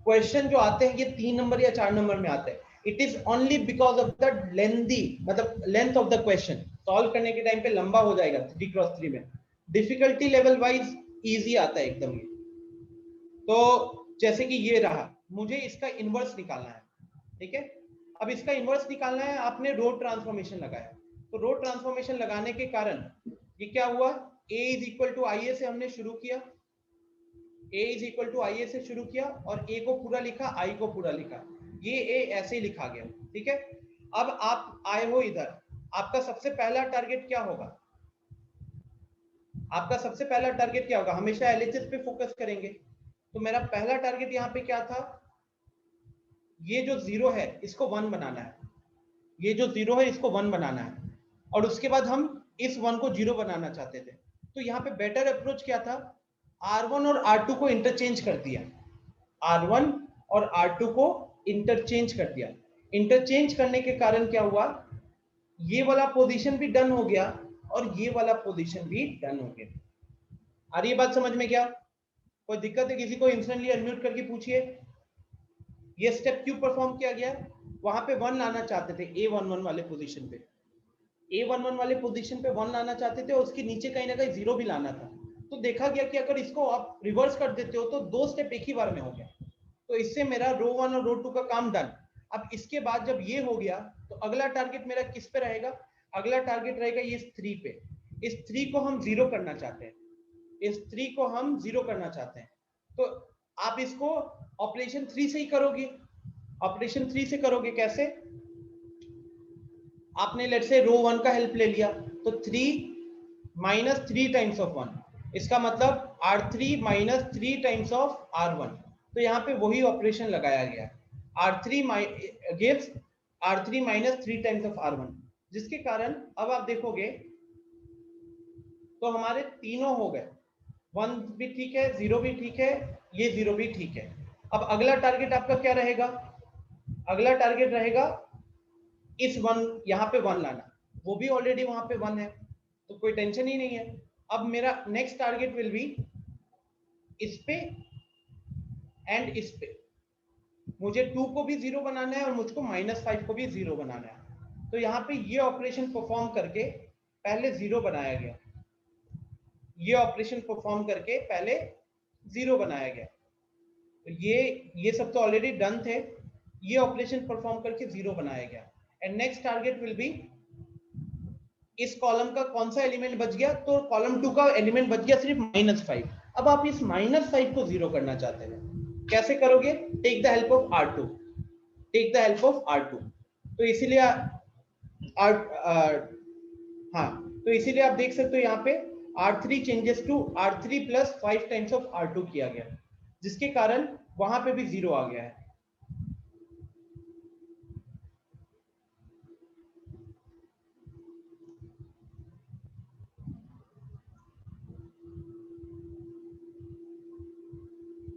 क्वेश्चन जो आते हैं ये 3 नंबर या 4 नंबर में आते हैं। It is only because of the lengthy, मतलब length of the question. Solve करने के टाइम पे लंबा हो जाएगा 3x3 में। डिफिकल्टी लेवल वाइज इजी आता है एकदम ये। तो जैसे कि ये रहा, मुझे इसका इनवर्स निकालना है। ठीक है, अब इसका इनवर्स निकालना है। आपने रो ट्रांसफॉर्मेशन लगाया, तो रो ट्रांसफॉर्मेशन लगाने के कारण ये क्या हुआ, a is equal to IA से हमने शुरू किया, a is equal to IA से शुरू किया और a को पूरा लिखा, I को पूरा लिखा। ये a ऐसे ही लिखा गया। ठीक है, अब आप आए हो इधर, आपका सबसे पहला टारगेट क्या होगा? आपका सबसे पहला टारगेट क्या होगा? हमेशा LHS पे फोकस करेंगे। तो मेरा पहला टारगेट यहाँ पे क्या था, ये जो 0 है इसको 1 बनाना है, ये जो 0 है इसको 1 बनाना है, और उसके बाद हम इस 1 को 0 बनाना चाहते थे। तो यहाँ पे बेटर अप्रोच क्या था, R1 और R2 को इंटरचेंज कर दिया, R1 और R2 को इंटरचेंज कर दिया। इंटरचेंज करने के कारण क्या हुआ, ये वाला पोजीशन भी डन हो गया और ये वाला पोजीशन भी डन हो गया। आ रही है बात समझ में? क्या कोई दिक्कत है किसी को? इंस्टेंटली अनम्यूट करके पूछिए। ये स्टेप क्यों परफॉर्म किया गया? वहां पे 1 लाना चाहते थे, A11 वाले पोजीशन पे, A11 वाले पोजीशन पे 1 लाना चाहते थे और उसके नीचे कहीं ना कहीं 0 भी लाना था। तो देखा गया कि अगर इसको आप रिवर्स कर देते हो तो 2 स्टेप एक ही बार में हो गया। तो इससे मेरा रो 1 और रो 2 का काम डन। अब इसके बाद जब ये हो गया तो अगला टारगेट मेरा किस पे रहेगा? अगला टारगेट रहेगा ये 3 पे। इस 3 को हम 0 करना चाहते हैं, इस 3 को हम 0 करना चाहते हैं। तो आप इसको ऑपरेशन 3 से ही करोगे। ऑपरेशन 3 से करोगे कैसे? आपने लेट्स से रो 1 का हेल्प ले लिया, तो 3 माइनस 3 टाइम्स ऑफ 1, इसका मतलब R3 minus 3 times of R1। तो यहाँ पे वही ऑपरेशन लगाया गया, R3 gives R3 minus 3 times of R1, जिसके कारण अब आप देखोगे तो हमारे तीनों हो गए, 1 भी ठीक है, 0 भी ठीक है, ये 0 भी ठीक है। अब अगला टारगेट आपका क्या रहेगा? अगला टारगेट रहेगा इस 1 यहाँ पे 1 लाना, वो भी ऑलरेडी वहां पे 1 है तो कोई टेंशन ही नहीं है। अब मेरा नेक्स्ट टारगेट विल बी इस पे एंड इस पे। मुझे 2 को भी 0 बनाना है और मुझको -5 को भी 0 बनाना है। तो यहाँ पे ये ऑपरेशन परफॉर्म करके पहले 0 बनाया गया, ये ऑपरेशन परफॉर्म करके पहले 0 बनाया गया। तो ये सब तो ऑलरेडी डन थे, ये ऑपरेशन परफॉर्म करके 0 बनाया गया। And next target will be इस कॉलम का कौन सा एलिमेंट बच गया? तो कॉलम 2 का एलिमेंट बच गया सिर्फ -5। अब आप इस -5 को 0 करना चाहते हैं, कैसे करोगे? Take the help of R2, take the help of R2। तो इसीलिए तो इसीलिए आप देख सकते हो यहाँ पे R3 changes to R3 + 5 times of R2 किया गया, जिसके कारण वहां पे भी 0 आ गया है।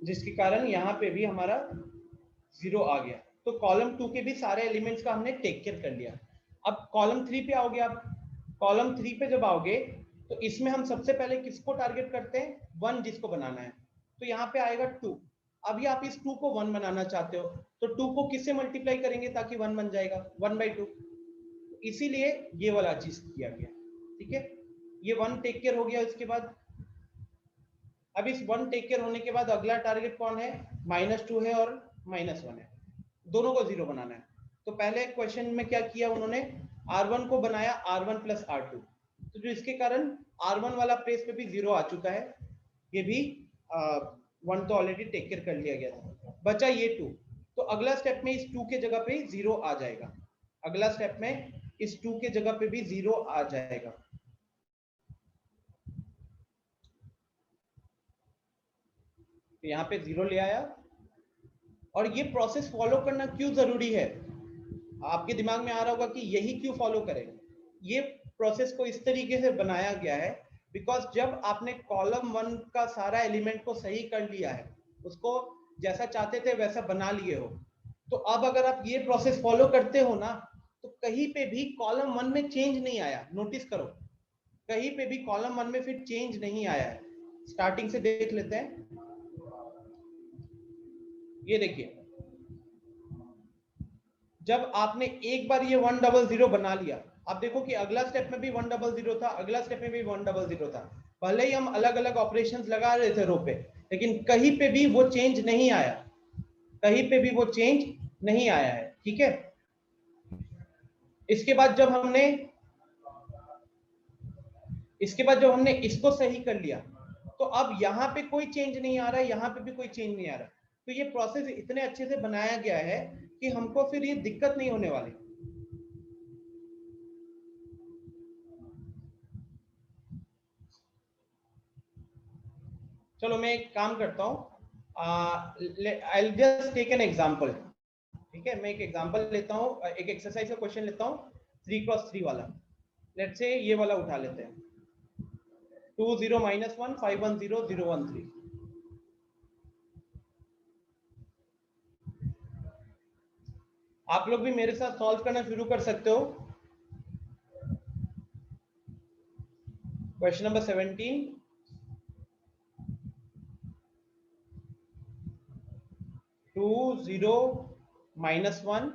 जिसके कारण यहाँ पे भी हमारा 0 आ गया। तो कॉलम 2 के भी सारे एलिमेंट्स का हमने टेक केयर कर लिया। अब कॉलम 3 पे आओगे आप, कॉलम 3 पे जब आओगे तो इसमें हम सबसे पहले किसको टारगेट करते हैं? 1 जिसको बनाना है। तो यहाँ पे आएगा 2। अभी आप इस 2 को 1 बनाना चाहते हो तो 2 को किससे मल्टीप्लाई करेंगे ताकि 1 बन जाएगा? 1/2। इसीलिए ये वाला चीज किया गया। ठीक है, ये 1 टेक केयर हो गया। इसके बाद अब इस 1 टेक केयर होने के बाद अगला टारगेट कौन है? -2 है और -1 है, दोनों को 0 बनाना है। तो पहले क्वेश्चन में क्या किया उन्होंने? R1 को बनाया R1 + R2, तो जो इसके कारण R1 वाला प्लेस पे भी 0 आ चुका है। ये भी 1 तो ऑलरेडी टेक केयर कर लिया गया था, बचा ये 2। तो अगला स्टेप में इस 2 के जगह पे 0 आ जाएगा, अगला स्टेप में इस 2 के जगह पे भी 0 आ जाएगा। तो यहाँ पे 0 ले आया। और ये प्रोसेस फॉलो करना क्यों जरूरी है, आपके दिमाग में आ रहा होगा कि यही क्यों फॉलो करें। ये प्रोसेस को इस तरीके से बनाया गया है बिकॉज जब आपने कॉलम 1 का सारा एलिमेंट को सही कर लिया है, उसको जैसा चाहते थे वैसा बना लिए हो, तो अब अगर आप ये प्रोसेस फॉलो करते हो ना, तो कहीं पे भी कॉलम 1 में चेंज नहीं आया। नोटिस करो, कहीं पे भी कॉलम 1 में फिर चेंज नहीं आया है। स्टार्टिंग से देख लेते हैं। ये देखिए, जब आपने एक बार ये 100 बना लिया, आप देखो कि अगला स्टेप में भी 100 था, अगला स्टेप में भी 100 था। भले ही हम अलग अलग ऑपरेशंस लगा रहे थे रो पे, लेकिन कहीं पे भी वो चेंज नहीं आया, कहीं पे भी वो चेंज नहीं आया है। ठीक है, इसके बाद जब हमने इसको सही कर लिया, तो अब यहाँ पे कोई चेंज नहीं आ रहा है, यहाँ पे भी कोई चेंज नहीं आ रहा। तो ये प्रोसेस इतने अच्छे से बनाया गया है कि हमको फिर ये दिक्कत नहीं होने वाली। चलो मैं एक काम करता हूँ, I'll just take an example। ठीक है, मैं एक एग्जांपल लेता हूँ, एक एक्सरसाइज का क्वेश्चन लेता हूँ 3x3 वाला। लेट्स से ये वाला उठा लेते हैं, 2 0 -1 5 1 0 0 1 3। आप लोग भी मेरे साथ सॉल्व करना शुरू कर सकते हो। Question number 17, 2 0 -1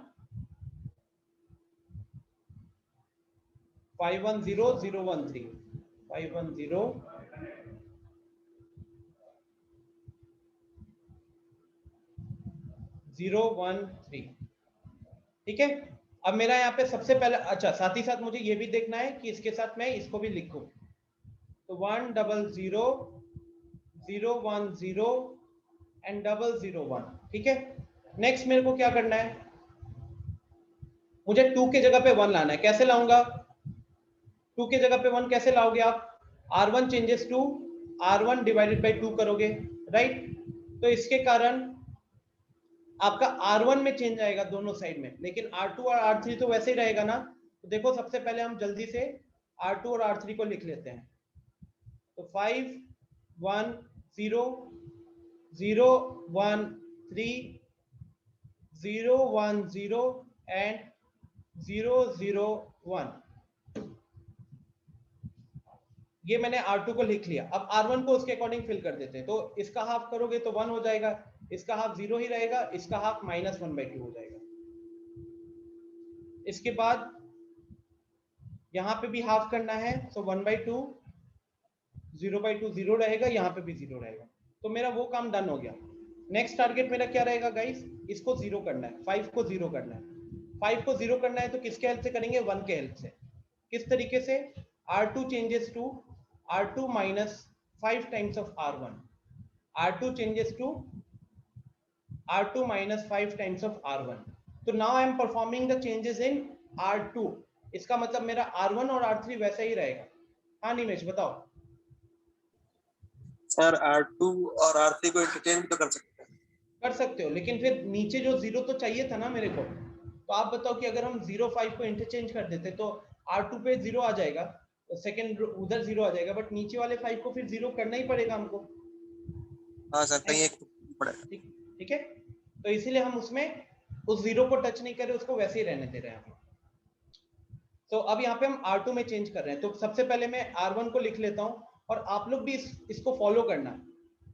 5 1 0 0 1 3 5 1 0 0 1 3। ठीक है, अब मेरा यहाँ पे सबसे पहले, अच्छा साथ ही साथ मुझे ये भी देखना है कि इसके साथ मैं इसको भी लिखूं। तो 1 0 0 0 1 0 एंड 0 0 1। ठीक है, नेक्स्ट मेरे को क्या करना है, मुझे 2 के जगह पे 1 लाना है। कैसे लाऊंगा, 2 के जगह पे 1 कैसे लाओगे आप, R1 changes to R1 divided by 2 करोगे, राइट। तो इसके कारण आपका R1 में चेंज आएगा दोनों साइड में, लेकिन R2 और R3 तो वैसे ही रहेगा ना। तो देखो सबसे पहले हम जल्दी से R2 और R3 को लिख लेते हैं। तो 5 1 0 0 1 3 0 1 0 एंड 0 0 1। ये मैंने R2 को लिख लिया। अब R1 को उसके अकॉर्डिंग फिल कर देते हैं। तो इसका हाफ करोगे तो 1 हो जाएगा, इसका हाफ 0 ही रहेगा, इसका हाफ -1/2 हो जाएगा। इसके बाद यहाँ पे भी हाफ करना है, तो 1/2 0/2 0 रहेगा, यहाँ पे भी 0 रहेगा। तो मेरा वो काम डन हो गया। नेक्स्ट टारगेट मेरा क्या रहेगा गाइस, इसको 0 करना है, 5 को 0 करना है। 5 को 0 करना है तो किसके हेल्प से करेंगे, 1 के हेल्प से। किस तरीके से, R2 changes to R2 -5 times of R1, R2 changes to R2 -5 times of R1। तो now I am performing the changes in R2। इसका मतलब मेरा R1 और R3 वैसा ही रहेगा। हाँ निमेश बताओ। सर R2 और R3 को इंटरचेंज तो कर सकते हो, लेकिन फिर नीचे जो 0 तो चाहिए था ना मेरे को। तो आप बताओ कि अगर हम 0 5 को इंटरचेंज कर देते तो R2 पे 0 आ जाएगा, सेकंड उधर 0 आ जाएगा, बट नीचे वाले 5 को फिर 0 करना ही पड़ेगा हमको। हाँ सर, कहीं एक पड़ेगा। ठीक है, तो इसीलिए हम उसमें उस 0 को टच नहीं कर रहे, उसको वैसे ही रहने दे रहे हैं। तो अब यहाँ पे हम R2 में चेंज कर रहे हैं। तो सबसे पहले मैं R1 को लिख लेता हूँ, और आप लोग भी इसको फॉलो करना,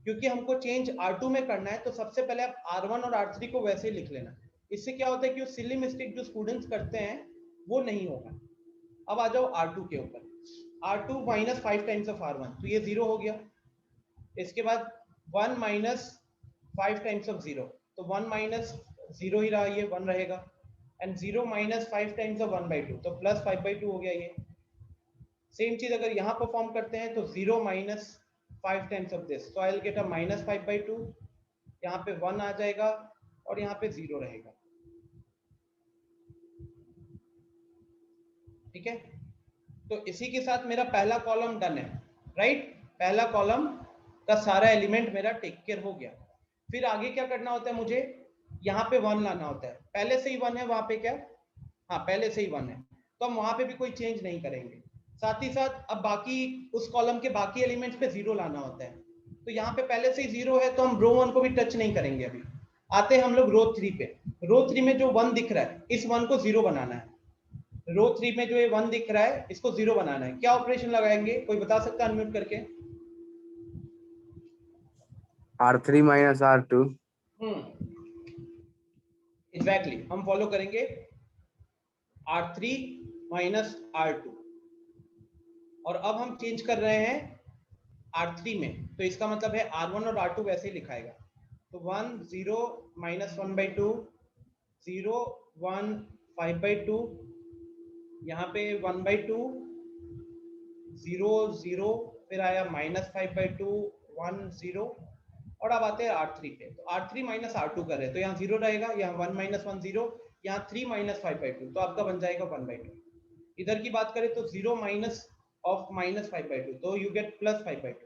क्योंकि हमको चेंज R2 में करना है। तो सबसे पहले आप R1 और R3 को वैसे ही लिख लेना। इससे क्या होता है कि सिली मिस्टेक जो स्टूडेंट्स करते हैं वो नहीं होगा। अब आ जाओ R2 के ऊपर, R2 -5 टाइम्स ऑफ R1, तो ये 0 हो गया। इसके बाद 1 -5 टाइम्स ऑफ 0, तो 1 -0 ही रहा, ये 1 रहेगा। एंड 0 -5 टाइम्स ऑफ 1/2, तो +5/2 हो गया ये। सेम चीज अगर यहाँ परफॉर्म करते हैं तो 0 -5 टाइम्स ऑफ दिस, तो आई विल गेट अ -5/2। यहाँ पे 1 आ जाएगा और यहाँ पे 0 रहेगा। ठीक है, तो इसी के साथ मेरा पहला कॉलम डन है, राइट। पहला कॉलम का सारा एलिमेंट मेरा टेक केयर हो गया। फिर आगे क्या करना होता है, मुझे यहाँ पे 1 लाना होता है। पहले से ही 1 है वहां पे, क्या, हाँ पहले से ही 1 है, तो हम वहां पे भी कोई चेंज नहीं करेंगे। साथ ही साथ अब बाकी उस कॉलम के बाकी एलिमेंट्स पे 0 लाना होता है, तो यहाँ पे पहले से ही 0 है, तो हम रो 1 को भी टच नहीं करेंगे। अभी आते हैं हम लोग रो 3 पे। रो 3 में जो 1 दिख रहा है, इस 1 को 0 बनाना है। रो 3 में जो ये 1 दिख रहा है, इसको 0 बनाना है। क्या ऑपरेशन लगाएंगे, कोई बता सकता है अनम्यूट करके? R3 minus R2। एग्जैक्टली, हम फॉलो करेंगे R3 माइनस R2। और अब हम चेंज कर रहे हैं R3 में, तो इसका मतलब है R1 और R2 वैसे ही लिखाएगा। तो 1 0 माइनस 1/2, 0 1 5/2, यहाँ पे 1/2, 0 0, फिर आया माइनस 5/2, 1 0, और अब आते हैं R3 पे। तो R3 माइनस R2 कर रहे हैं, तो यहाँ 0 रहेगा, यहाँ 1 माइनस 1 0, यहाँ 3 माइनस 5/2, तो आपका बन जाएगा 1/2। इधर की बात करें तो 0 माइनस ऑफ माइनस 5/2, तो यू गेट प्लस 5/2।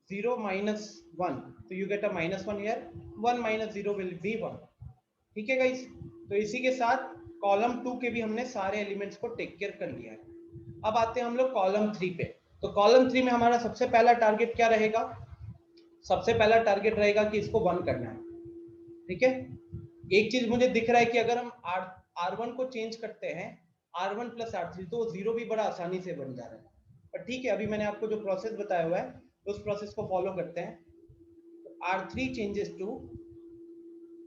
0 minus 1, तो you get a -1 here। 1 minus 0 will be 1। ठीक है गाइस, तो इसी के साथ कॉलम 2 के भी हमने सारे एलिमेंट्स को टेक केयर कर लिया है। अब आते हैं हम लोग कॉलम 3 पे। तो कॉलम 3 में हमारा सबसे पहला टारगेट क्या रहेगा? सबसे पहला टारगेट रहेगा कि इसको 1 करना है। ठीक है, एक चीज मुझे दिख रहा है कि अगर हम R1 को चेंज करते हैं R1 प्लस R3, तो 0 भी बड़ा आसानी से बन जा रहा है। पर ठीक है, अभी मैंने आपको जो प्रोसेस बताया हुआ है उस प्रोसेस को फॉलो करते हैं। तो R3 changes to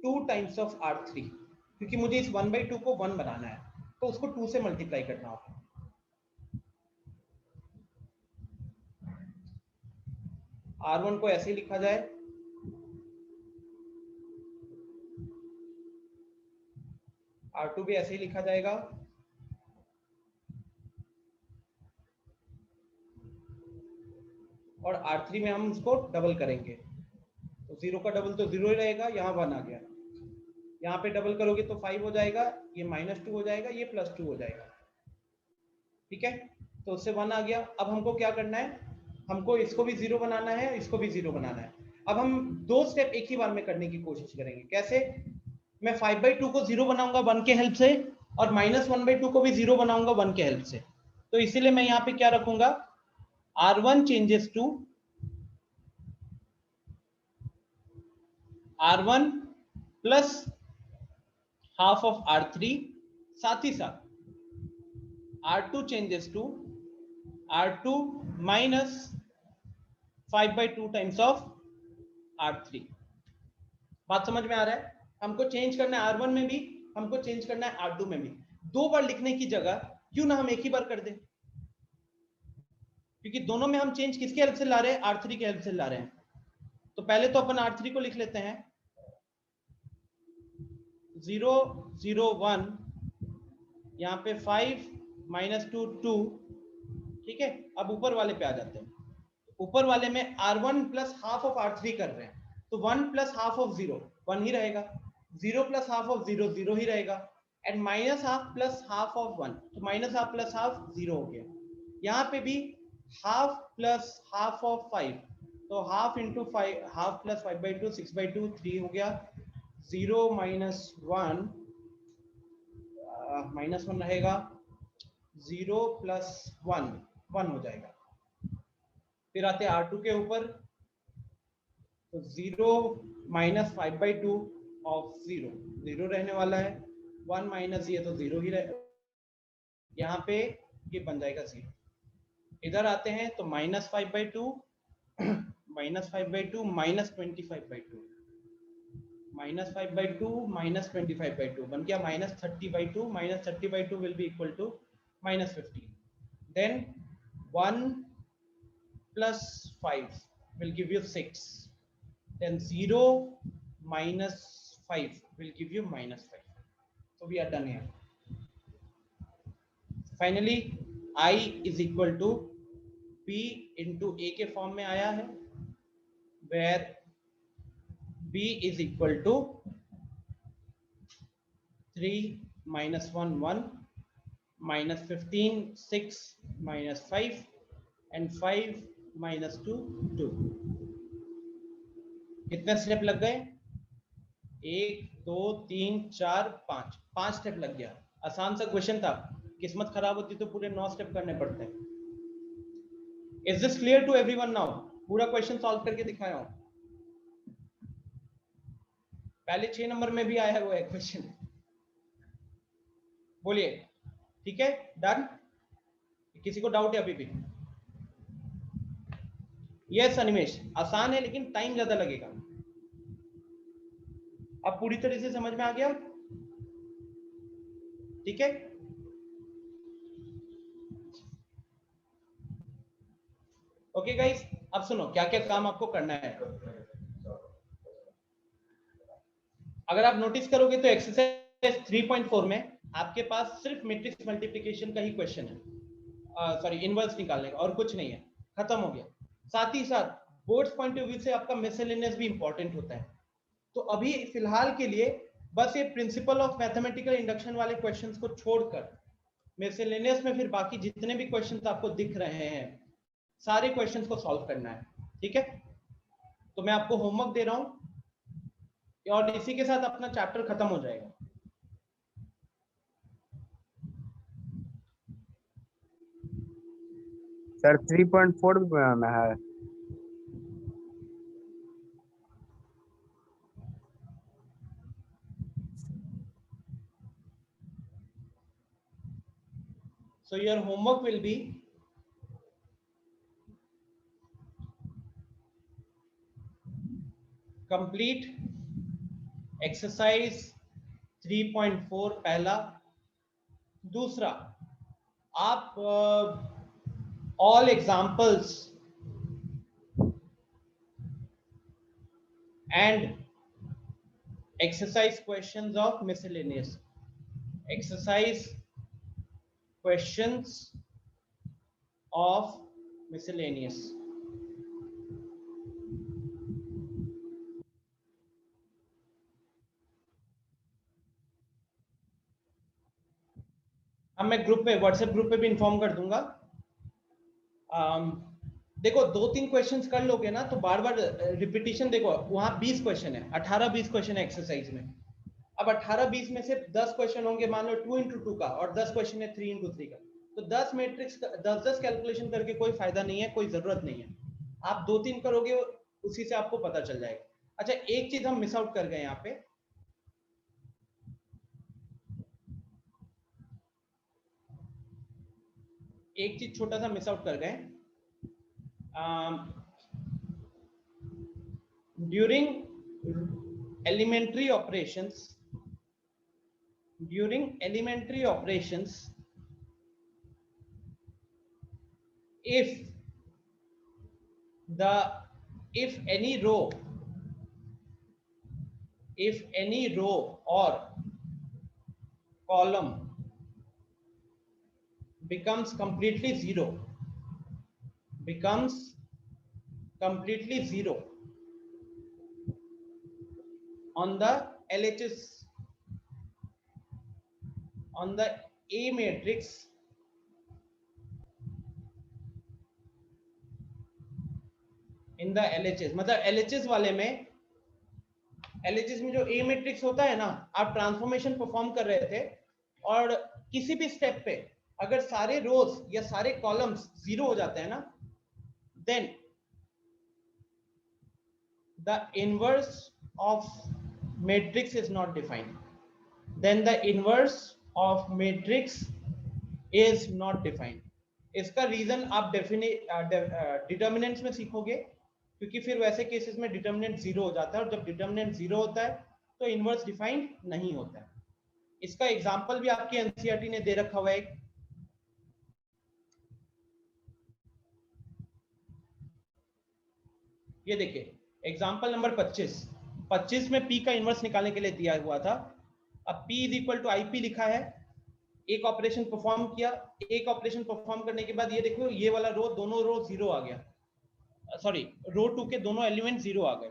2 times of R3, क्योंकि मुझे इस 1/2 को 1 बनाना है, तो उसको 2 से मल्टीप्लाई करना होगा। R1 को ऐसे ही लिखा जाए, R2 भी ऐसे ही लिखा जाएगा, और R3 में हम उसको डबल करेंगे। तो 0 का डबल तो 0 ही रहेगा, यहाँ 1 आ गया, यहाँ पे डबल करोगे तो 5 हो जाएगा, ये -2 हो जाएगा, ये +2 हो जाएगा। ठीक है, तो उससे 1 आ गया। अब हमको क्या करना है, हमको इसको भी 0 बनाना है, इसको भी 0 बनाना है। अब हम 2 स्टेप एक ही बार में करने की कोशिश करेंगे। कैसे? मैं 5/2 को 0 बनाऊंगा 1 के हेल्प से, और -1/2 को भी 0 बनाऊंगा 1 के हेल्प से। तो इसीलिए मैं यहाँ पे क्या रखूंगा, R1 changes to R1 plus half of R3, साथ ही साथ R2 changes to R2 minus 5/2 times of R3। बात समझ में आ रहा है? हमको चेंज करना है R1 में भी, हमको चेंज करना है R2 में भी। 2 बार लिखने की जगह क्यों ना हम एक ही बार कर दें, क्योंकि दोनों में हम चेंज किसके हेल्प से ला रहे हैं, R3 के हेल्प से ला रहे हैं। तो पहले तो अपन R3 को लिख लेते हैं, 0 0 1, यहाँ पे 5 -2 2। ठीक है, अब ऊपर वाले पे आ जाते हैं। ऊपर वाले में R1 plus half of R3 कर रहे हैं, तो 1 प्लस हाफ ऑफ 0 1 ही रहेगा, 0 प्लस हाफ ऑफ 0 0 ही रहेगा, and minus half plus half of 1, तो माइनस हाफ प्लस हाफ 0 हो गया। यहाँ पे भी हाफ प्लस हाफ ऑफ 5, तो हाफ इंटू 5, हाफ प्लस 5/2 6/2 3 हो गया। 0 माइनस 1 -1 रहेगा, 0 प्लस 1 1 हो जाएगा। फिर आते हैं R2 के ऊपर, तो 0 माइनस 5/2 ऑफ 0 0 रहने वाला है, 1 माइनस ये तो 0 ही रहेगा, यहाँ पे ये बन जाएगा 0। इधर आते हैं तो -5/2 -5/2 -25/2, -5/2 -25/2 बन गया -30/2, -30/2 will be equal to -15। Then 1 plus 5 will give you 6, then 0 minus 5 will give you -5. So we are done here. Finally I is equal to B into A के फॉर्म में आया है, where B is equal to 3 minus 1 1, minus 15 6, minus 5, and 5 minus 2 2। कितने स्टेप लग गए? 1 2 3 4 5 स्टेप लग गया। आसान सा क्वेश्चन था, किस्मत खराब होती तो पूरे 9 स्टेप करने पड़ते हैं। Is this clear to everyone now? पूरा क्वेश्चन सॉल्व करके दिखाया हूं, पहले 6 नंबर में भी आया हुआ है क्वेश्चन। बोलिए, ठीक है, डन? किसी को डाउट है अभी भी? यस अनिमेश, आसान है लेकिन टाइम ज्यादा लगेगा। अब पूरी तरह से समझ में आ गया? ठीक है, ओके गाइस, अब सुनो क्या क्या काम आपको करना है। अगर आप नोटिस करोगे तो एक्सरसाइज 3.4 में आपके पास सिर्फ मैट्रिक्स मल्टीप्लिकेशन का ही क्वेश्चन है, सॉरी इनवर्स निकालने का, और कुछ नहीं है, खत्म हो गया। साथ ही साथ बोर्ड्स पॉइंट ऑफ व्यू से आपका मिसलेनियस भी इंपॉर्टेंट होता है। तो अभी फिलहाल के लिए बस ये प्रिंसिपल ऑफ मैथमेटिकल इंडक्शन वाले क्वेश्चंस को छोड़कर मिसलेनियस में फिर बाकी जितने भी क्वेश्चंस आपको दिख रहे हैं सारे क्वेश्चंस को सॉल्व करना है, ठीक है? तो मैं आपको होमवर्क दे रहा हूं और इसी के साथ अपना चैप्टर खत्म हो जाएगा। सर 3.4 भी बनाना है। So your homework will be complete exercise 3.4 पहला। दूसरा, आप all examples and exercise questions of miscellaneous, exercise questions of miscellaneous, अब मैं ग्रुप में, व्हाट्सएप ग्रुप पे भी इन्फॉर्म कर दूंगा। देखो 2-3 क्वेश्चंस कर लोगे ना तो बार बार रिपीटिशन, देखो वहां 20 क्वेश्चन है, 18-20 क्वेश्चन है एक्सरसाइज में। अब 18-20 में से 10 क्वेश्चन होंगे मान लो 2x2 का, और 10 क्वेश्चन है 3x3 का, तो 10 मैट्रिक्स 10 कैलकुलेशन करके कोई फायदा नहीं है, कोई जरूरत नहीं है। आप 2-3 करोगे उसी से आपको पता चल जाएगा। अच्छा, एक चीज हम मिस आउट कर गए यहाँ पे, एक चीज छोटा सा मिस आउट कर गए। During elementary operations, if any row or column becomes completely zero on the LHS, on the A matrix, in the LHS, मतलब LHS वाले में, LHS में जो A मैट्रिक्स होता है ना, आप ट्रांसफॉर्मेशन परफॉर्म कर रहे थे और किसी भी स्टेप पे अगर सारे रोज या सारे कॉलम्स जीरो हो जाते हैं ना, then the inverse of matrix is not defined, then the inverse of matrix is not defined। इसका रीजन आप डिटर्मिनेंट्स में सीखोगे, क्योंकि फिर वैसे केसेस में डिटर्मिनेंट जीरो हो जाता है, और जब डिटर्मिनेंट जीरो होता है तो इनवर्स डिफाइंड नहीं होता है। इसका एग्जांपल भी आपकी एनसीईआरटी ने दे रखा हुआ है। ये देखिए एग्जांपल नंबर 25 में P का इनवर्स निकालने के लिए दिया हुआ था। अब P = IP लिखा है, एक ऑपरेशन परफॉर्म किया, एक ऑपरेशन परफॉर्म करने के बाद ये देखो ये वाला रो, दोनों रो जीरो आ गया, सॉरी रो 2 के दोनों एलिमेंट जीरो आ गए।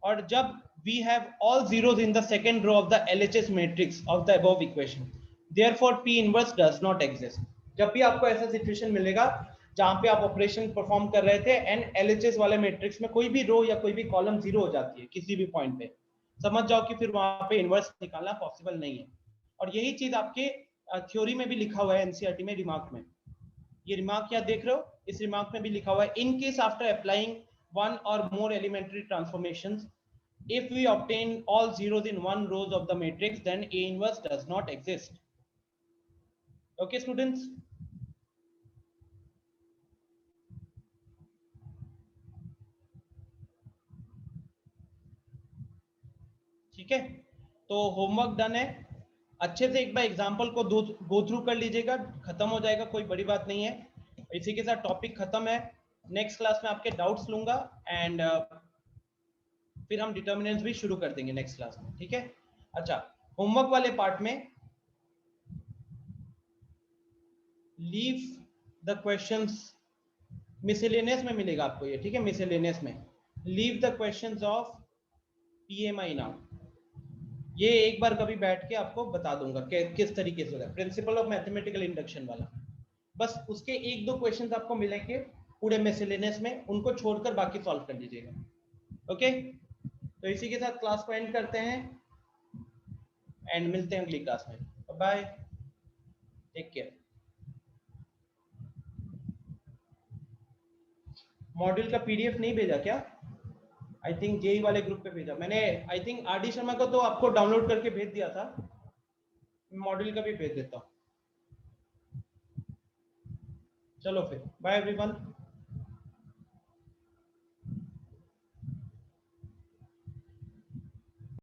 और जब we have all zeros in the second row of the LHS matrix of the above equation, therefore P inverse does not exist। जब भी आपको ऐसा सिचुएशन मिलेगा जहां पे आप ऑपरेशन परफॉर्म कर रहे थे एंड LHS वाले मैट्रिक्स में कोई भी रो या कोई भी कॉलम जीरो हो जाती है किसी भी पॉइंट पे, समझ जाओ कि फिर वहां पे इनवर्स निकालना पॉसिबल नहीं है। और यही चीज आपके थ्योरी में भी लिखा हुआ है, एनसीईआरटी में रिमार्क में। ये रिमार्क क्या देख रहे हो, इस रिमार्क में भी लिखा हुआ है, in case after applying one or more elementary transformations, if we obtain all zeros in one rows of the matrix, then A inverse does not exist. Okay students, ठीक है, तो होमवर्क डन है। अच्छे से एक बार एग्जांपल को गो थ्रू कर लीजिएगा, खत्म हो जाएगा, कोई बड़ी बात नहीं है। इसी के साथ टॉपिक खत्म है। नेक्स्ट क्लास में आपके डाउट्स लूंगा एंड फिर हम डिटर्मिनेंट्स भी शुरू कर देंगे नेक्स्ट क्लास में, ठीक है। अच्छा, होमवर्क वाले पार्ट में लीव द क्वेश्चंस, मिसलेनियस में मिलेगा आपको ये, ठीक है, मिसलेनियस में leave the questions of PMI now. ये एक बार कभी बैठ के आपको बता दूंगा कि किस तरीके से होगा, प्रिंसिपल ऑफ मैथमेटिकल इंडक्शन वाला। बस उसके एक दो क्वेश्चंस आपको मिलेंगे पूरे मिसलेनियस में, उनको छोड़कर बाकी सॉल्व कर लीजिएगा। ओके, तो इसी के साथ क्लास को एंड करते हैं एंड मिलते हैं अगली क्लास में। Bye, take care. मॉड्यूल का पीडीएफ नहीं भेजा क्या? आई थिंक जेई वाले ग्रुप पे भेजा मैंने, आई थिंक आरडी शर्मा को तो आपको डाउनलोड करके भेज दिया था, मॉड्यूल का भी भेज देता हूँ। चलो फिर, बाय एवरीवन।